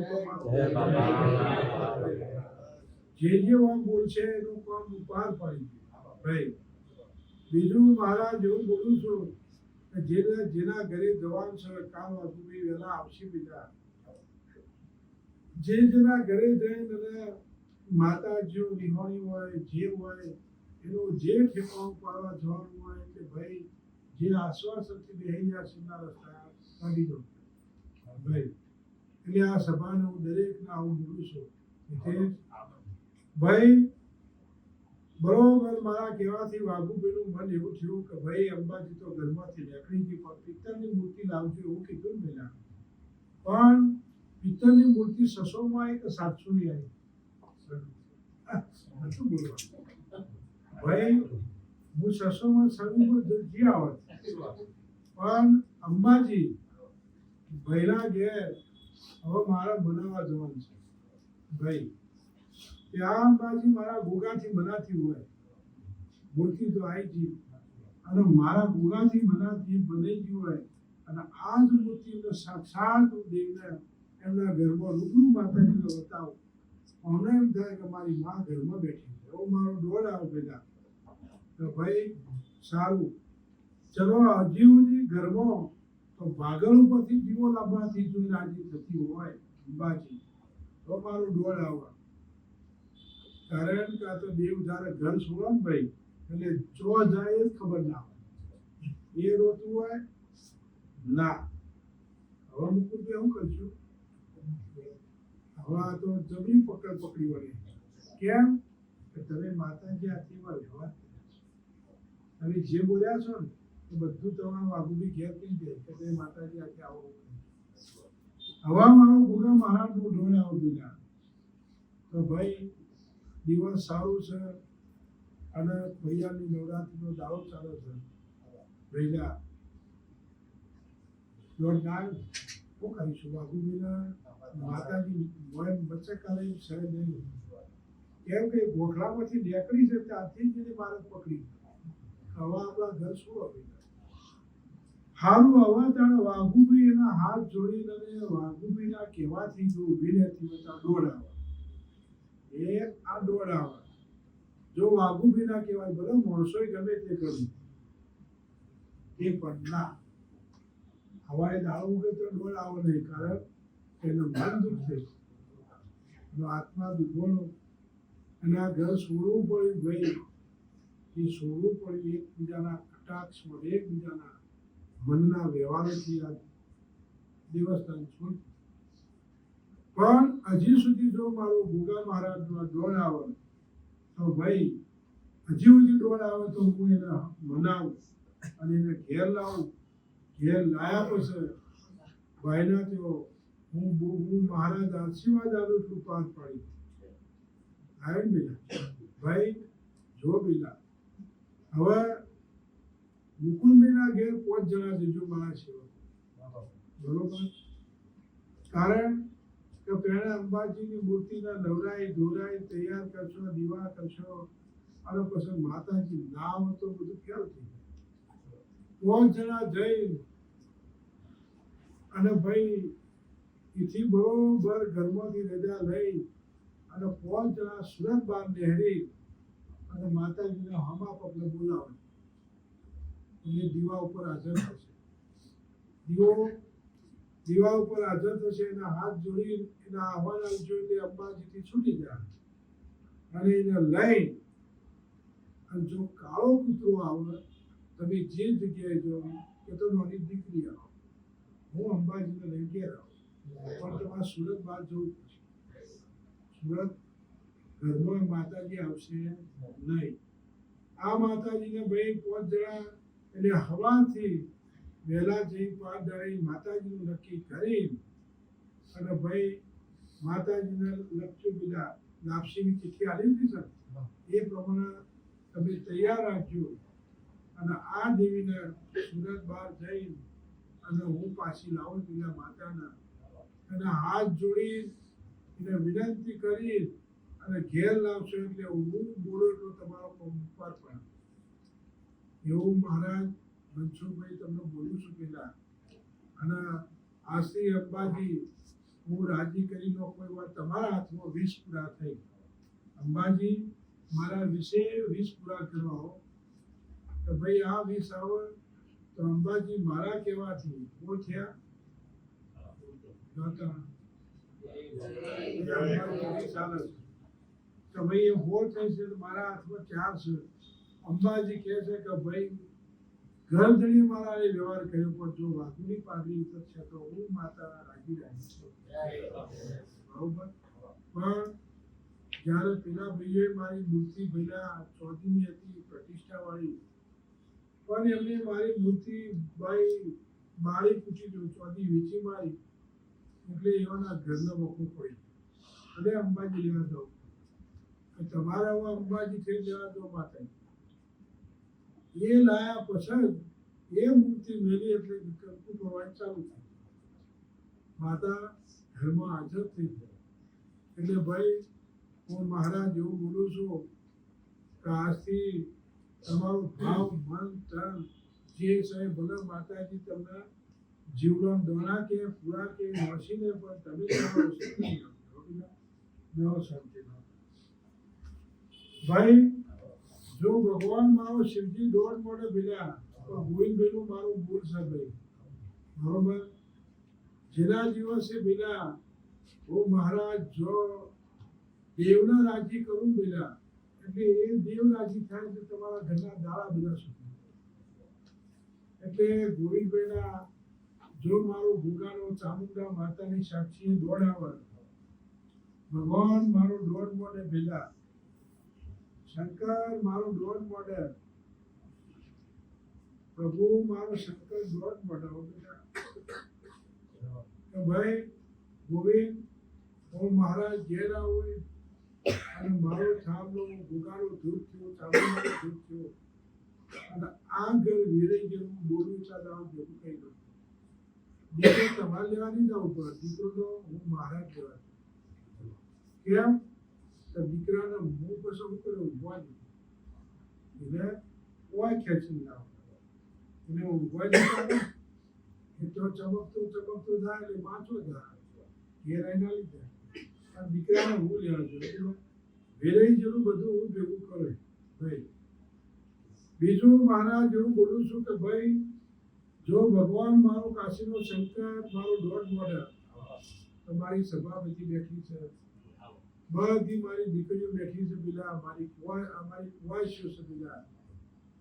જે વાત બોલશે એનું કામ પાર પાડી ભાઈ. બીજું મહારાજ એવું બોલું છું કે જેના ઘરે જવાનું છે કાલ વાગુભાઈ વહેલા આવશે બીજા, જેના ઘરે જઈને અને માતાજીઓ નિહાળી હોય જે હોય એનું જે ઠેકાણું પાડવા જવાનું હોય કે ભાઈ જે આશ્વાસનથી બેસી ગયા છે એના રસ્તા કાઢી દો ભાઈ. એટલે આ સભાને હું દરેકને આવું બોલું છું ભાઈ. બરોબર મારા કહેવાથી વાઘુભાઈનું મન એવું થયું કે ભાઈ અંબાજી તો ઘરમાંથી નીકળી ગઈ પણ પિત્તળની મૂર્તિ લાવજો એવું કીધું ને પહેલા. પણ પિત્તળની મૂર્તિ 600 માં આવી કે 700 ની આવી? શું બોલવાનું ભાઈ, હું 600 માં સર્વિસ જી આવત, પણ અંબાજી ભૈરા ઘેર હવે મારા બનાવવા જવાનું છે ભાઈ. ત્યાં અંબાજી મારા ગોગાથી બનાતી હોય મૂર્તિ તો આવી ગઈ અને મારા ગોગાથી બનાતી બની ગઈ હોય અને આ જ મૂર્તિને સાક્ષાત દેવને એમના ઘરમાં રૂબરૂ માતાજીને બતાવો, અમને એમ થાય કે મારી માં ઘરમાં બેઠી છે. એવો મારો ડોળ આવે પેલા તો ભાઈ સારું ચલો હજી સુધી ઘરમાં તો ભાગળ ઉપરથી દીવો લાવવાથી જો રાજી થતી હોય અંબાજી તો મારું ડોળ આવે. કારણ કે આ તો દેવ જયારે ઘર છોડો ને ભાઈ એટલે જો જાય જ ખબર ના હોય, એ રોતું હોય ના. હવે મુકુટ શું કરશું? હવે આ તો જબરી પકડી વળે. કેમ કે તમે માતાજી આરતીમાં વ્યવહાર તમે જે બોલ્યા છો ને એ બધું તમારું વાઘુબી ઘેર કહી દે કે તમે માતાજી આરતી આવો. હવે મારો ગોગા મહારાજનો ઢોળ આવો બીજા તો ભાઈ દિવસ સારું છે અને ભૈયાની નવરાત્રીનો દાવો ચાલે છે. ભૈયા દોઢ નાગ શું કરીશું વાઘુબીના માતાજી વચ્ચે કાલે શહેર નહીં. કેમ કે ગોખલામાંથી નીકળી છે ત્યાંથી જ મારે પકડી. હવે આપણા ઘર શું હવે સારું હવે ત્યારે વાઘુભાઈ એના હાથ જોડીને વાઘુભાઈના કહેવાથી જો ઊભી રહેતી હોય તો દોડ આવે. આ દોડ આવે જો વાઘુભાઈ ના કહેવાય ભલે માણસો ગમે તે કર્યું એ પણ ના હવાએ દાળ ઉગે તો દોડ આવે નહીં. કારણ એનું મન દુઃખ થઈ આત્મા દુઃખવાનો અને આ ઘર છોડવું પડ્યું ભાઈ. એ છોડવું પડ્યું એકબીજાના કટાક્ષમાં એકબીજાના મનના વ્યવહારોથી આ દેવસ્થાન છોડ. પણ હજી સુધી જો મારો ગોગા મહારાજનો દોડ આવે તો ભાઈ હજી સુધી દોડ આવે તો હું એને મનાવું અને એને ઘેર લાવું. ઘેર લાયા પછી ભાઈના તેઓ હું મહારાજ આશીર્વાદ આલું છું પાઠ પાડી આવ્યો બેટા ભાઈ જો બેટા હવે મુકુંદભાઈના ઘેર 5 જણા જજો મારા સેવકો બરોબર કારણ કે પહેલા અંબાજીની મૂર્તિના નવરાઈ ધોરાઈ તૈયાર કરશો દીવા કરશો અને પછી માતાજી નામ તો બધું ખ્યાલ થઈ જાય 5 જણા જઈ અને ભાઈ એથી બરોબર ઘરમાંથી રજા લઈ અને 5 જણા સુરત બહાર નહેરી અને માતાજીને હમા પગલે બોલાવે એ દીવા ઉપર હાજર થશે દીવા ઉપર હાજર થશે એના હાથ જોડી એના આહવાન આવજો એટલે અંબાજીથી છૂટી જાય અને એને લઈ અને જો કાળો કૂતરો આવે તમે જે જગ્યાએ જો કે તો નાની દીકરી આવો હું અંબાજીને લઈ ગયા પણ તમારે સુરત બહાર જવું પડશે સુરત ઘરમાં માતાજી આવશે નહીં આ માતાજીને ભાઈ 5 જણા એટલે હવાથી વહેલા જઈ 5 દાડે માતાજીનું નક્કી કરી અને ભાઈ માતાજીને લક્ષો બીજા લાપસીની ચિઠ્ઠી આલી હતી સર એ પ્રમાણે તમે તૈયાર રાખજો અને આ દેવીને સુરત બહાર જઈ અને હું પાછી લાવું પેલા માતાના અને હાથ જોડી એને વિનંતી કરી અને ઘેર લાવશો એટલે હું બોલો એટલો તમારો મુખપાર પણ એવું મહારાજ મનસુખભાઈ તમને બોલું છું પેલા અને આશ્રી અંબાજી હું રાજી કરી નો કોઈ વાર તમારા હાથમાં 20 પૂરા થઈ અંબાજી મારા વિશે 20 પૂરા કરવા તો ભાઈ આ 20 આવે તો અંબાજી મારા કહેવાથી બહુ થયા તો ભાઈ એ હોળ થઈ છે મારા હાથમાં 4 છે અંબાજી કહે છે કે ભાઈ ઘરધણી મારા એ વ્યવહાર કર્યો પણ જો વાઘુની પાઘડી છે તો હું માતા રાજી રાખી છું બરોબર પણ જ્યારે પેલા ભાઈએ મારી મૂર્તિ પહેલા 14મી હતી પ્રતિષ્ઠા વાળી પણ એમને મારી મૂર્તિ ભાઈ બાળી પૂછી દઉં 14 વેચી મારી એટલે એવાના ઘરનો વખો પડી અને અંબાજી લેવા જાઉં તમારા હું અંબાજી થઈ લેવા દો માતા એ લાયા પછી એ મૂર્તિ મેલી એટલે વિકલ્પો પ્રવાહ ચાલુ થાય માતા ઘરમાં હાજર થઈ જાય એટલે ભાઈ હું મહારાજ એવું બોલું છું કે આજથી તમારો ભાવ મન તન જે છે ભલે માતાજી તમને જીવન દોણા કે પૂરા કે મળશીને પણ તમે ભાઈ જો ભગવાન મારો શિવજી દોડ મોડે ભીલ્યા તો ગોવિંદભાઈનું મારું ભૂલ છે ભાઈ બરોબર જેના દિવસે ભીલ્યા હું મહારાજ જો દેવને રાજી કરું ભીલ્યા એટલે એ દેવ રાજી થાય તો તમારા ઘરના દાડા બધા સુધી એટલે ગોવિંદભાઈના જો મારો ભૂગાનો ચામુંડા માતાની સાક્ષી દોડ આવે ભગવાન મારો દોડ મોડે ભીલ્યા શંકર મારો દોડ મોડે પ્રભુ મારો શંકર દોડ મોડે કે ભાઈ ગોવિંદ હું મહારાજ ઘેર આવું અને મારો થાંભલો ભૂગાનો ધૂપ થયો ચામુંડાનો ધૂપ થયો અને આ ઘર વેરાઈ ગયું બોલું ચાલે આવું ભેગું કહી દઉં દીકરો તમારે લેવા નહીં જવું પડે દીકરો તો હું મહારાજ લેવા કેમ તો દીકરાને હું પછી શું કરે ઊંઘવા દીધું એટલે કોઈ ખેંચી લાવ એને ઊંઘવા દીધા એ તો ચમકતો જાય એટલે વાંચો જાય ઘેર આવીને લીધે અને દીકરાને હું લેવા જોઈએ વેરાઈ જેવું બધું હું ભેગું કરે ભાઈ બીજું મહારાજ એવું બોલું છું કે ભાઈ જો ભગવાન મારો કાશીનો શંકર મારો દોડ મોડે તમારી સભા બધી બેઠી છે બધી મારી દીકરીઓ બેઠી છે પેલા અમારી કુવાઈશો છે પેલા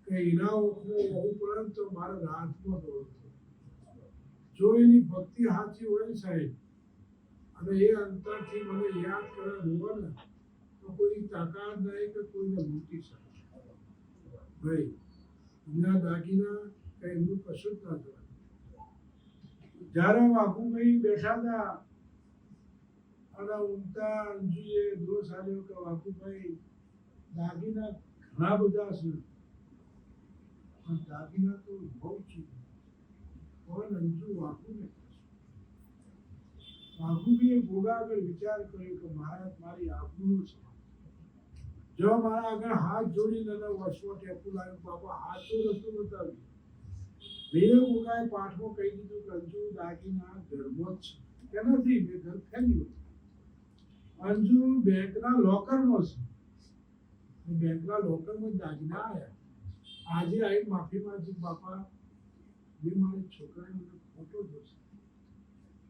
કે એના ઓખું બહુ પડે તો મારા હાથમાં દોડ જો એની ભક્તિ સાચી હોય સાહેબ અને એ અંતરથી મને યાદ કરે હોવે ને તો કોઈ તાકાત નહીં કે કોઈને મૂકી શકે ભાઈ એમના દાગીના કે એમનું કશું જ ના જોવાય જ્યારે વાઘુભાઈ બેઠા હતા અને ઊંઘતા અંજુએ દોષ આવ્યો કે વાકુભાઈ દાગીના ઘણા બધા છે પણ દાગીના તો બહુ છે પણ અંજુ વાકુને વાઘુબીએ ગોગા આગળ વિચાર કર્યો કે મહારાજ મારી આબરૂ છે જો મારા આગળ હાથ જોડીને વસવો ટેપુ લાવ્યો બાપા હાથો રસ્તો બતાવ્યો વીરે ગોગાએ પાઠમાં કહી દીધું કે અંજુ દાગીના ગર્ભો જ છે કે નથી મેં ઘર ફેંક્યું અંજુ બેંકના લોકરનો છે બેંકના લોકરમાં દાગીના આવ્યા આજે આવી માફી માંગી બાપા જે મારી છોકરાને મને ખોટો જોશે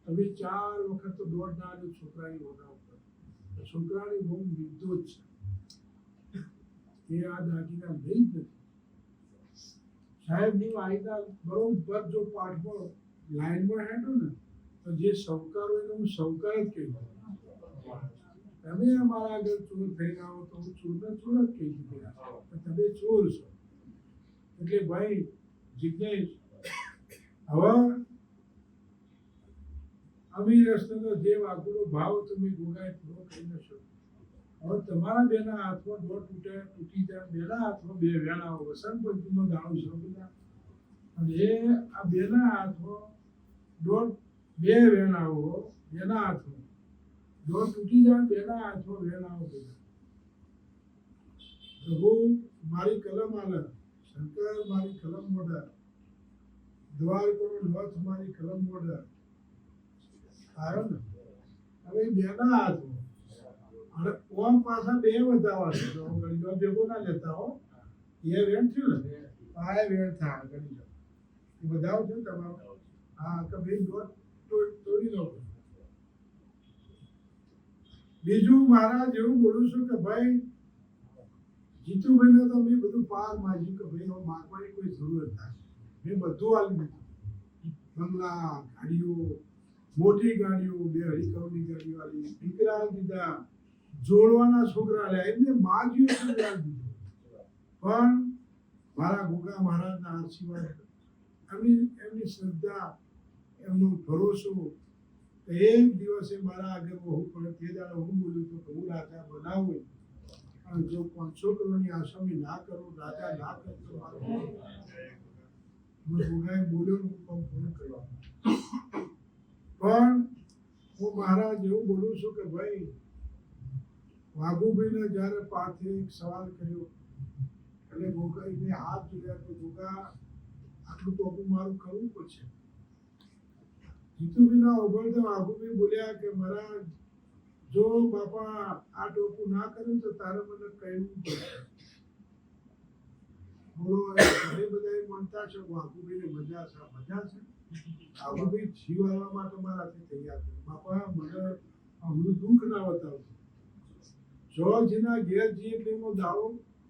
તમે 4 વખત તો દોડ ના આવ્યો છોકરાની ઓના ઉપર છોકરાની બહુ નિર્દોષ છે એ આ દાગીના લઈ જ નથી સાહેબ હું આઈના બરોબર જો પાઠમાં લાઈનમાં હેઠો ને તો જે સૌકાર હોય હું સૌકાર જ કહી દઉં તમે અમારા આગળ ચોર થઈને આવો તો હું ચોરને ચોર જ કહી દીધું તમે ચોર છો એટલે ભાઈ જિજ્ઞેશ હવે અમીર રસ્તનો જે વાઘુનો ભાવ તમે ગોગાએ પૂરો કરી ન શકો હવે તમારા બેના હાથમાં દોડ તૂટી જાય બેના હાથમાં બે વેણાઓ વસંત પંચમીનો દાણો છે બધા અને એ આ બેના હાથમાં દોડ બે વેણાઓ બેના હાથમાં દોડ તૂટી જાય બેના હાથમાં વેણાઓ બધા પ્રભુ મારી કલમ આલે શંકર મારી કલમ મોઢા દ્વારકો નથ મારી કલમ મોઢા આવ્યો ને હવે બેના હાથમાં અને ઓમ પાછા બે વધાવા છે તો ગણી જાઓ ભેગો ના લેતા હો એ વેણ થયું ને આ વેણ થાય ગણી જાઓ એ બધાઓ છે તમારો હા કે ભાઈ દોડ તોડી દો બીજું મારા જેવું બોલું છું કે ભાઈ જીતુભાઈને તો મેં બધું પાર માગ્યું કે ભાઈ હવે માગવાની કોઈ જરૂર નથી મેં બધું આલી દીધું બંગલા ગાડીઓ મોટી ગાડીઓ 2 અઢી કરોડની ગાડીઓ આલી દીકરા દીધા જોડવાના છોકરા લે એમને માગ્યું છે વ્યાજ દીધું પણ મારા ગોગા મહારાજના આશીર્વાદ એમની શ્રદ્ધા એમનો ભરોસો એક દિવસે મારા આગળ બહુ પડે તે દાડે હું બોલ્યું તો હું રાજા બનાવું અને જો 500 કરોડની આસામી ના કરું રાજા ના કરું તો મારું ગોગાએ બોલ્યો હું પૂરું કરવા પણ હું મહારાજ એવું બોલું છું કે ભાઈ વાઘુભાઈને જ્યારે પાર્થે એક સવાલ કર્યો એટલે ગોગાઈને હાથ જોડ્યા કે ગોગા આટલું ટોપું મારું કરવું પડશે જીતુભાઈના ઓગળતા વાઘુભાઈ બોલ્યા કે મારા જો બાપા આ ટોપું ના કર્યું તો તારે મને કહેવું પડશે બોલો ઘરે બધા માનતા છે વાઘુભાઈને મજા છે વાઘુભાઈ જીવ આવવા માટે મારાથી તૈયાર છે બાપા મને હમણાં દુઃખ ના બતાવજો જો જેના ઘેર જઈએ એટલે એનો દાવો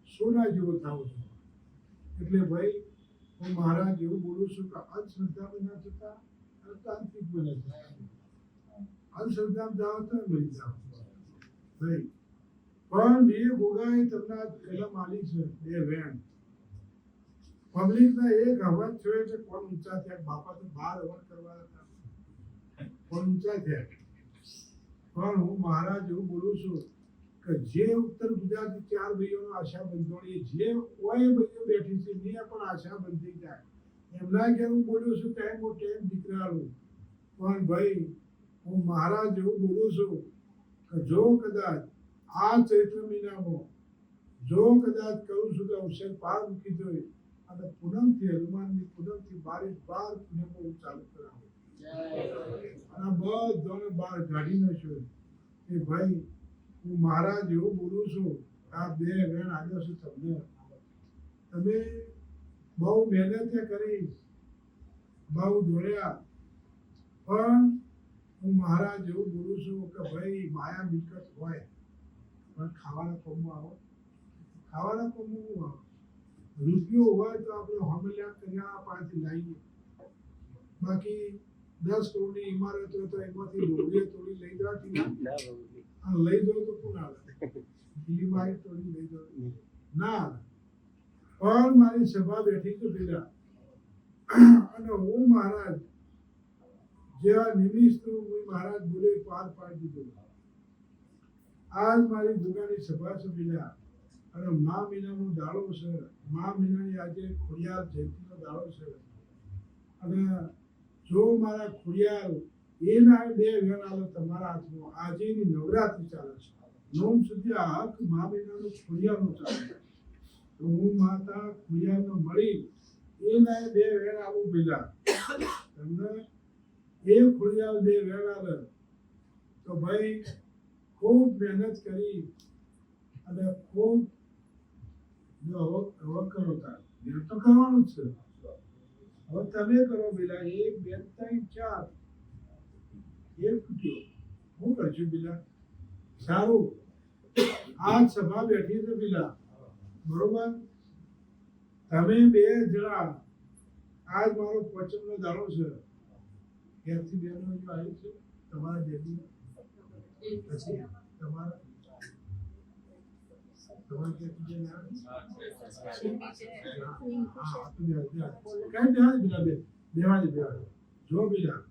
સોના જેવો થવો છે એટલે ભાઈ હું મહારાજ એવું બોલું છું કે અંધશ્રદ્ધા બના જતા અને તાંત્રિક બના જતા અંધશ્રદ્ધા જાઓ તો મરી જાઓ ભાઈ પણ બે ગોગાએ તમને કલમ આલી છે 2 વેણ પબ્લિકના એક અવાજ થયો છે કોણ ઊંચા થયા બાપા તો 12 અવાજ કરવા હતા કોણ ઊંચા થયા પણ હું મહારાજ એવું બોલું છું કે જે ઉત્તર ગુજરાતની 4 ભાઈઓનો આશા બંધોણી જે કોઈ ભાઈઓ બેઠી છે ને પણ આશા બંધી જાય એમના ઘેર હું બોલું છું ટાઈમ દીકરાનું પણ ભાઈ હું મહારાજ એવું બોલું છું કે જો કદાચ આ ચૈત્ર મહિનામાં જો કદાચ કહું છું કે અવસર પાર મૂકી દો અને પૂનમથી હનુમાનની પૂનમથી 12 પૂનમો હું ચાલુ કરાવું અને બધાને બહાર કાઢી નાખ્યો કે ભાઈ હું મહારાજ એવું બોલું છું આ 2 વેણ આવ્યો છું તમને તમે બહુ મહેનત કરી બહુ દોડ્યા પણ હું મહારાજ એવું બોલું છું કે ભાઈ માયા મિલકત હોય પણ ખાવાના કોમમાં આવો ખાવાના કોમમાં આવો રૂપિયો હોય તો આપણે હમલ્યા કર્યા પાસેથી લાવીએ બાકી 10 કરોડની ઇમારત હોય તો એમાંથી લોહીએ તોડી લઈ જવાથી ના લઈ જાઓ તો કોણ આવે દિલ્હી બાઈક તોડી લઈ જાઓ ના પણ મારી સભા બેઠી છે પેલા અને હું મહારાજ જેવા નિમિત્ત હું મહારાજ બોલે પાર પાડી દીધો આજ મારી દુકાનની સભા છે બીજા અને મા મહિનાનો દાડો છે. મા મહિનાની આજે ખોડિયાર જયંતિનો દાડો છે અને જો મારા ખોડિયાર એના બે વેણ આવે તમારા હાથમાં. આજે એની નવરાત્રી ચાલે છે. નોમ સુધી આ હક મા મહિનાનો ખોડિયારનો ચાલે છે. તો હું માતા ખોડિયારને મળી એના બે વેણ આવું પેલા તમને એ ખોડિયાર બે વેણ આવે તો ભાઈ ખૂબ મહેનત કરી અને ખૂબ હવે કરો તાર મહેનત તો કરવાનું જ છે. હવે તમે કરો પેલા 1 2 3 4 એક ફૂટ્યો હું કરશું પેલા સારું. આ સભા બેઠી છે પેલા બરોબર. તમે બે જણા આજ મારો પોચમનો દાડો છે. ઘેરથી બેનો જો આવી છે તમારા બેબી પછી તમારા ઘેરથી બેન આવી કઈ ધ્યાન પેલા બેવાજી જો પેલા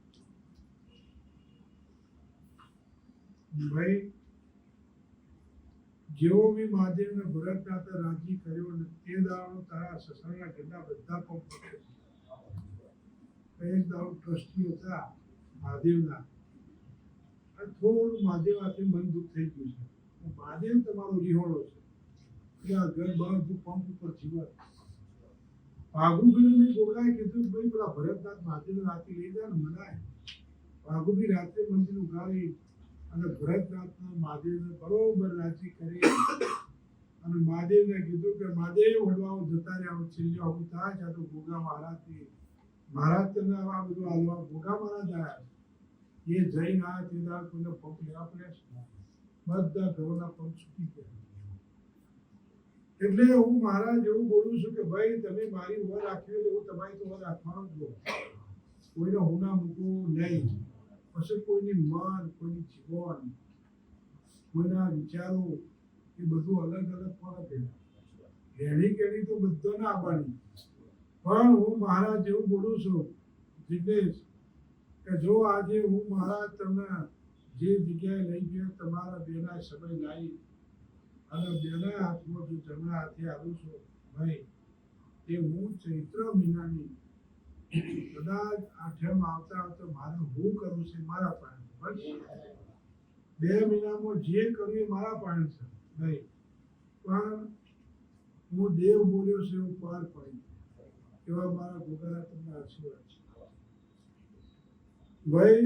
ભાઈ જેવો બી મહાદેવને ભરતનાથે રાજી કર્યો ને તે દાડો તારા સસરાના ઘરના બધા પંપ એક દાડો ટ્રસ્ટી હતા મહાદેવના થોડું મહાદેવ હાથે મન દુઃખ થઈ ગયું છે. મહાદેવ તમારો રિહોળો છે એટલે આ ઘર બધું પંપ ઉપર જીવન ભાગુભાઈ ગોગાએ કીધું ભાઈ પેલા ભરતનાથ મહાદેવ રાતે લઈ જાય ને મનાય. ભાગુભાઈ રાત્રે મંદિર ઉગાડી અને ભરતનાથના મહાદેવને બરોબર રાજી કરી અને મહાદેવને કીધું કે મહાદેવ વડવાઓ જતા રહ્યા છેલ્લે આવું થાય છે તો ગોગા મહારાજ તમને આ બધું હાલવા ગોગા મહારાજ આવ્યા એ જઈને આ તે દાળ કોઈને પંપ લેવા પડે છે. બધા ઘરોના પંપ છૂટી ગયા. એટલે હું મહારાજ એવું બોલું છું કે ભાઈ તમે મારી ઉંમર રાખવી હોય એવું તમારી તો ઉંમર રાખવાનો જ લો. કોઈને હું ના મૂકવું નહીં. પછી કોઈની મન કોઈની જીવન કોઈના વિચારો એ બધું અલગ અલગ પડે. ઘેડી કેડી તો બધાને આવવાની પણ હું મહારાજ એવું બોલું છું જિગ્નેશ કે જો આજે હું મહારાજ તમને જે જગ્યાએ લઈ ગયો તમારા બેના સમય લાવી અને બેના હાથમાં જો જમણા હાથે આવું છું ભાઈ એ હું ચૈત્ર મહિનાની કદાચ આઠમ આવતા આવતા મારે હું કરું છે મારા પાસે બસ 2 મહિનામાં જે કર્યું એ મારા પાસે છે ભાઈ. પણ હું દેવ બોલ્યો છે એવું પાર પડી એવા મારા ગોગાના તમને આશીર્વાદ છે ભાઈ.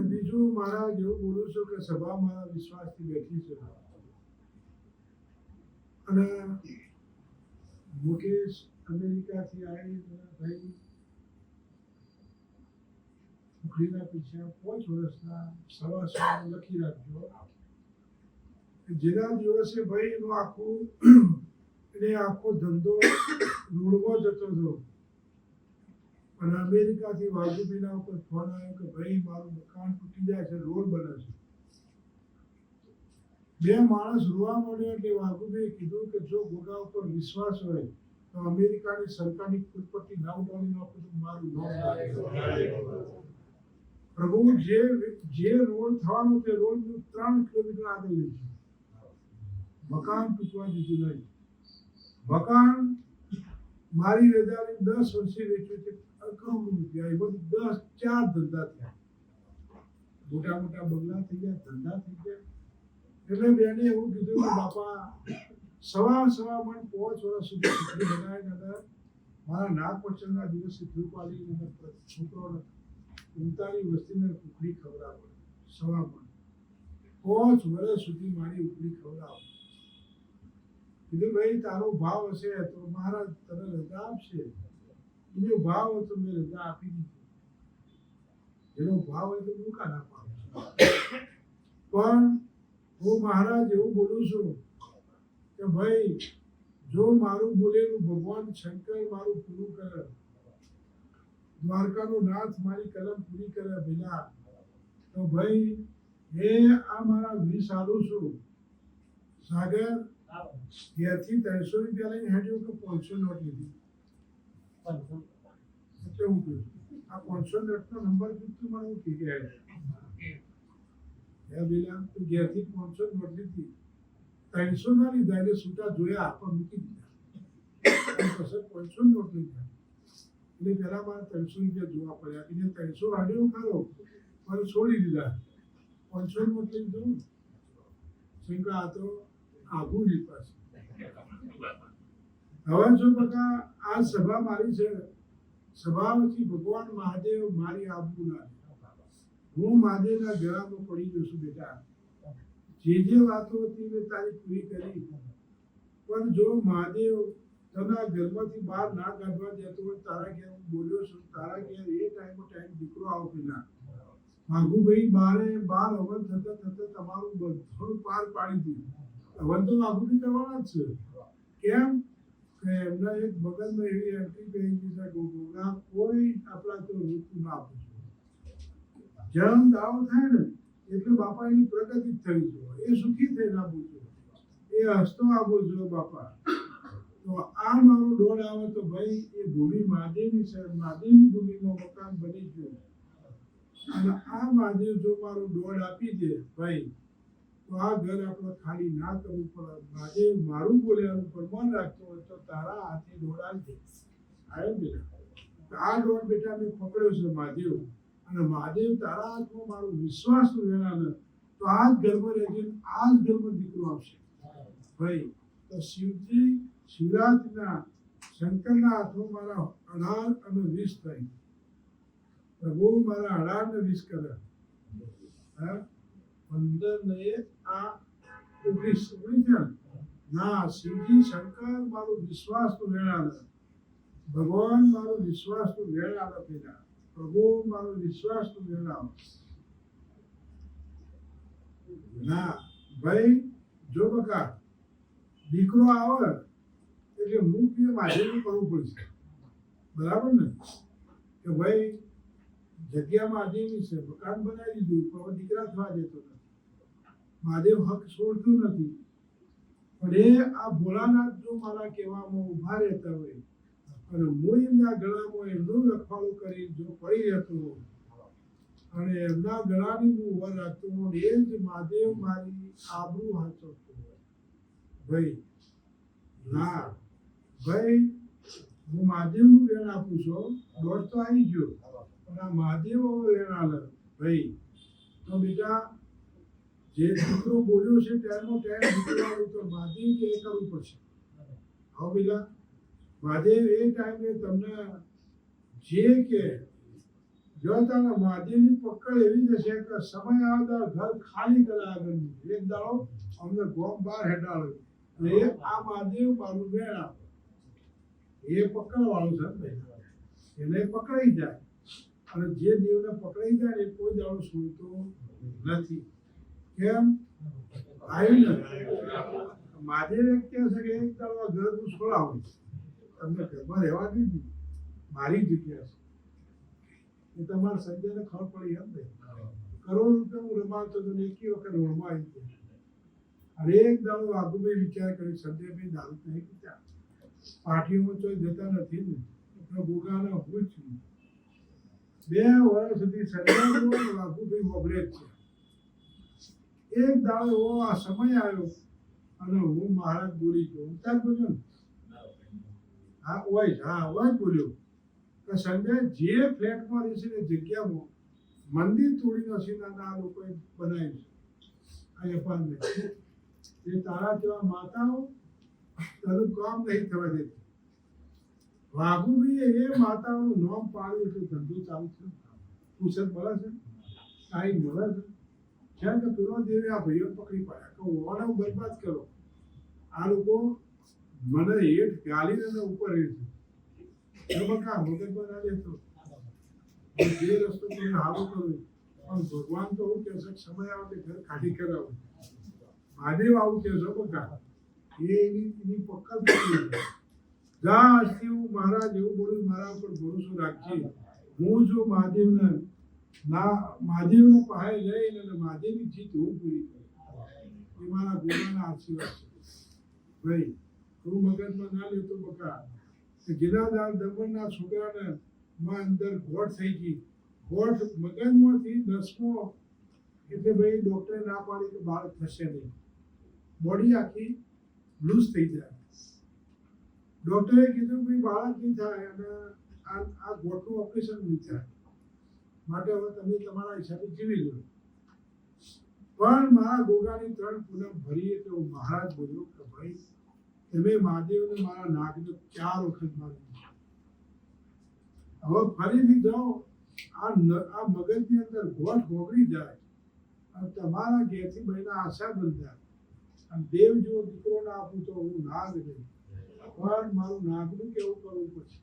બીજું મારા જેવું બોલું છું કે સભા મારા વિશ્વાસથી બેઠી છે અને મુકેશ અમેરિકાથી આવી ભાઈ છોકરીના પીછા 5 વર્ષના સવા લખી રાખજો. જેના દિવસે ભાઈ એનો આખો ધંધો રોડમાં જતો હતો અને અમેરિકાથી વાઘુબીના ઉપર ફોન આવ્યો કે ભાઈ મારું મકાન તૂટી જાય છે રોડ બને છે. 2 માણસ રોવા માંડ્યો એટલે વાઘુબીએ કીધું કે જો ગોગા ઉપર વિશ્વાસ હોય તો અમેરિકાની સરકારની કુલપતિ નામ ડાળી નાખો તો મારું નામ પ્રભુ જે રોડ થવાનો તે રોડ 3 કિલોમીટર આગળ લઈ ગયો. મકાન તૂટવા દીધું નહીં. મકાન મારી રજાની 10 વર્ષે વેચ્યું છે કરોડો રૂપિયા. એ બધું 4 ધંધા થયા. મોટા મોટા બંગલા થઈ ગયા ધંધા થઈ ગયા. એટલે બેને એવું કીધું કે બાપા સવા મણ 5 વર્ષ સુધી છોકરી બનાવીને મારા નાગ પંચમના દિવસે ધૂપાલી છોકરોને 39 વસ્તીને ઉકળી ખવડાવે. સવા મણ 5 વર્ષ સુધી મારી ઉકળી ખવડાવે. કીધું ભાઈ તારો ભાવ હશે તો મહારાજ તને રજા આપશે. એનો ભાવ હોય તો મેં રજા આપી દીધી. એનો ભાવ હોય તો મૂકા ના પાડું. પણ હું મહારાજ એવું બોલું છું કે ભાઈ જો મારું બોલેલું ભગવાન શંકર મારું પૂરું કરે, દ્વારકાનો નાથ મારી કલમ પૂરી કરે ભીલા, તો ભાઈ એ આ મારા 20 આલું છું. સાગર ઘેરથી 300 રૂપિયા લઈને હેડ્યો કે 500 નોટ લીધી. એટલે હું કહ્યું આ 500 નોટનો નંબર કીધું મને હું ઠીક હે ભીલા તું ઘેરથી 500 નોટ લીધી 300 ના લીધા એટલે છૂટા જોયા પણ મૂકી દીધા અને પછી 500 નોટ લીધા એટલે પેલા મારે 300 રૂપિયા જોવા પડ્યા એટલે 300 વાળ્યો ખરો પણ છોડી દીધા 500 નોટ લીધું શંકા આ તો આઘું રીત પાસે હવે જો બકા આ સભા મારી છે સભામાંથી ભગવાન મહાદેવ મારી આબરૂ ના હું મહાદેવના ગળામાં પડી જશું બેટા જે વાતો હતી મેં તારી પૂરી કરી પણ જો મહાદેવ તને ઘરમાંથી બહાર ના કાઢવા દેતો હોય તારા ઘેર હું બોલ્યો છું તારા ઘેર એ ટાઈમ દીકરો આવો પેલા વાઘુભાઈ બાર હવન થતા તમારું બધું પાર પાડી દીધું હવન તો વાઘુભાઈ કરવાના જ છે કેમ કે એમના એક બગલમાં એવી એન્ટ્રી કરી દીધા ગોગોના કોઈ આપણા તો ઋતુ ના આપું જન્મ દાવો થાય ને એટલે બાપા એની પ્રગતિ થઈ જોઈએ એ સુખી થઈને આપું છું એ હસતો આપું છું બાપા તો આ મારો દોડ આવે તો ભાઈ એ ભૂમિ મહાદેવની છે મહાદેવની ભૂમિમાં મકાન બની ગયું અને આ મહાદેવ જો મારો દોડ આપી દે ભાઈ તો આ ઘર આપણે ખાલી ના કરવું પડે મહાદેવ મારું બોલ્યાનું પ્રમાણ રાખતો હોય તો તારા હાથે દોડ આવજે આવ્યો બેટા આ દોડ બેટા મેં પકડ્યો છે મહાદેવ અને મહાદેવ તારા હાથમાં મારો વિશ્વાસ વેણાને તો આ જ ઘરમાં રહેજે આ જ ઘરમાં દીકરો આવશે ભાઈ તો શિવજી શિવરાજના શંકરના હાથમાં મારા 18 અને 20 થાય પ્રભુ મારા 18 ને 20 કરે હા 15 ને આ 19 ના શિવજી શંકર મારો વિશ્વાસ નું વેણાને ભગવાન મારો વિશ્વાસ નું વેણાને પેલા પ્રભુ મારો વિશ્વાસ નું વેણાવ ના ભાઈ જો બકા દીકરો આવે એટલે મુખ્ય માધ્યમ કરવું પડશે બરાબર ને કે ભાઈ જગ્યા મહાદેવની છે મકાન બનાવી દીધું પણ દીકરા થવા દેતો નથી મહાદેવ હક છોડતું નથી પણ એ આ ભોળાનાથ જો મારા કહેવામાં ઉભા રહેતા હોય અને હું એમના ગળામાં એમનું રખવાડું કરી જો પડી રહેતો અને એમના ગળાની હું ઉભા રાખતો એ જ મહાદેવ મારી આબરૂ હાચવતો હોય ભાઈ ના ભાઈ હું મહાદેવનું વેણ આપું છું દોડ તો આવી ગયો પણ આ મહાદેવ વેણ આલે ભાઈ તો બેટા જે દીકરો બોલ્યો છે ટાઈમ દીકરો તો મહાદેવ કે એ કરવું પડશે હા બેટા મહાદેવ એ ટાઈમે તમને જે કે જો તારા મહાદેવની પકડ એવી જશે કે સમય આવે ઘર ખાલી કરે આગળની એક દાડો અમને ગોમ બહાર હેડાડો એ આ મહાદેવ મારું વેણ આપે એ પકડવાળું છે એને પકડાઈ જાય અને જે દેવને પકડાઈ જાય એ કોઈ દાડો છૂટતો નથી કેમ આવ્યું ને મહાદેવ એમ કહે છે કે એક દાડો ઘર હું છોડાવું તમને ઘરમાં રહેવા દીધી મારી જગ્યા છે એ તમારા સંજયને ખબર પડી એમ ને કરોડ રૂપિયા હું રમાડતો હતો એકી વખત રોડમાં આવી ગયા હરેક દાડો વાઘુભાઈ વિચાર કરી સંજયભાઈ દારૂ નહીં પીતા પાર્ટીઓમાં તો જતા નથી ને એટલે ગોગાને હું જ છું 2 વર્ષ સુધી સંજય વાઘુભાઈ મોગરે જ છે એક દાડો એવો આ સમય આવ્યો અને હું મહારાજ બોલી ગયો હું ત્યાં બોલ્યો ને હા હોય બોલ્યો કે સંજય જે ફ્લેટમાં રહેશે એ જગ્યામાં મંદિર તોડી નથી આ લોકોએ બનાવ્યું છે આ એપાર્ટમેન્ટ એ તારા જેવા માતાઓ તારું કામ નહીં થવા દેતી વાઘુભાઈએ એ માતાઓનું નામ પાડ્યું એટલે ધંધો ચાલુ છે પુસ્તક મળે છે કાંઈ મળે છે જેમ કે પેલો દેવે આ ભાઈઓ પકડી પાડ્યા કે ઓવાને બરબાદ કરો આ લોકો મને હેઠ ગાલીને ઉપર રહે છે બકા મગજમાં ના લેતો જે રસ્તો તમે હાલો કરો પણ ભગવાન તો એવું કહેશે સમય આવે ઘર ખાલી કરાવો મહાદેવ આવું કહેશો બકા એની પકડ જા આજથી હું મહારાજ એવું બોલું મારા ઉપર ભરોસો રાખજે હું જો મહાદેવને પાસે લઈને અને મહાદેવની જીત હું પૂરી કરું એ મારા ગુનાના આશીર્વાદ છે ભાઈ તું મગજમાં ના લેતો બકા ગિરાદાર દમણના છોકરાને અંદર ગોઠ થઈ ગઈ ગોઠ મગજમાંથી 10મો એટલે ભાઈ ડોક્ટરે ના પાડી કે બાળક થશે નહીં બોડી આખી લૂઝ થઈ જાય. ડોક્ટરે કીધું કે બાળક નહીં થાય અને આ ગોઠનું ઓપરેશન નહીં થાય, માટે હવે તમે તમારા હિસાબે જીવી લો. પણ મારા ગોગાની 3 પૂનમ ભરી એટલે હું મહારાજ બોલ્યો કે ભાઈ તમે મહાદેવને મારા નાગને 4 વખત મારી. હવે ફરીથી જાઓ આ મગજની અંદર ગોઠ ઓગળી જાય અને તમારા ઘેરથી બહેના આશા બંધાય અને દેવ જેવો દીકરો ના આપું તો હું નાગ નહીં, પણ મારું નાગનું કેવું કરવું પડશે.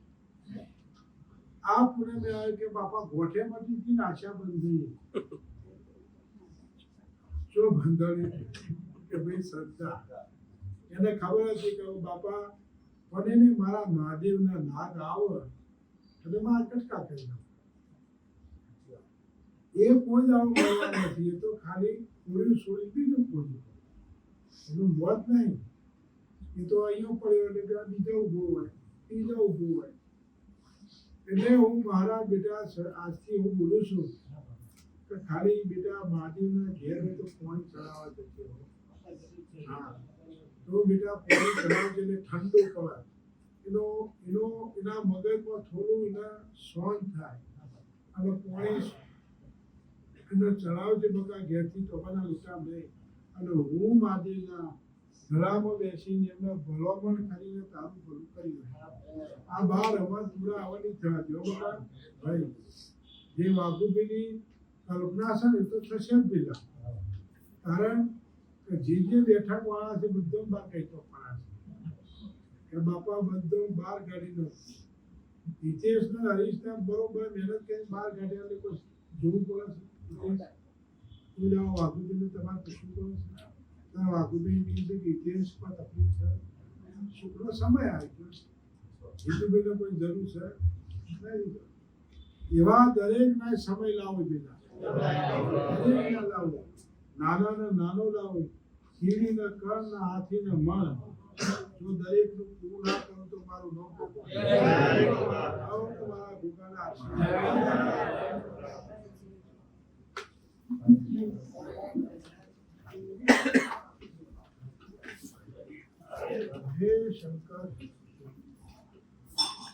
આ પૂનમે આવે કે બાપા ગોઠે મટી ગઈ ને આશા બંધાઈ. જો બંધાણી કે ભાઈ શ્રદ્ધા, એને ખબર હતી કે બાપા પણ મારા મહાદેવના નાગ આવે એટલે મારા કટકા કરી દઉં. એ કોઈ દાવ મળવા નથી, એ તો ખાલી પૂરી છોડી દીધું પૂરી, એનું મોત નહીં. એ તો અહીંયા પડ્યો એટલે બીજા ઊભો હોય, ત્રીજા ઊભો હોય. એટલે હું મારા બેટા આજથી હું બોલું છું કે ખાલી બેટા મહાદેવના ઘેર હોય તો પાણી ચડાવવા જતો હોય. હા, તો બેટા પાણી ચડાવજે એટલે ઠંડુ પડે, એના મગજમાં થોડું એના સોન થાય અને પાણી એને ચડાવજે બકા ઘેરથી ટોપાના લૂંટા નહીં. અને હું મહાદેવના ગળામાં બેસીને એમને ભલામણ કરીને તારું ભલું કરી. આ બાર અવાજ પૂરા આવવાની થયા જો બકા ભાઈ, જે વાઘુભાઈની કલ્પના છે ને એ તો થશે જ પેલા. કારણ કે જે બેઠક વાળા છે બધો બહાર કઈ તો પડે છે કે બાપા બધો બહાર કાઢી દો. હિતેશ ને હરીશ ને બરોબર મહેનત કરી બહાર કાઢ્યા એટલે કોઈ જોવું પડે છે. તું જાઓ વાઘુભાઈને તમારે કશું કરો છે, ત્યારે વાઘુભાઈ કીધું કે હિતેશમાં તકલીફ છે, શુક્ર સમય આવી ગયો છે, હિતુભાઈને કોઈ જરૂર છે નહીં. એવા દરેકના સમય લાવો પેલા, દરેકના લાવો, નાના ને નાનો લાવો, કીડી ને કર ને હાથી ને મન. જો દરેકનું પૂરું ના કરું તો મારું ન કરું. તમારા ભૂખાના હે શંકર.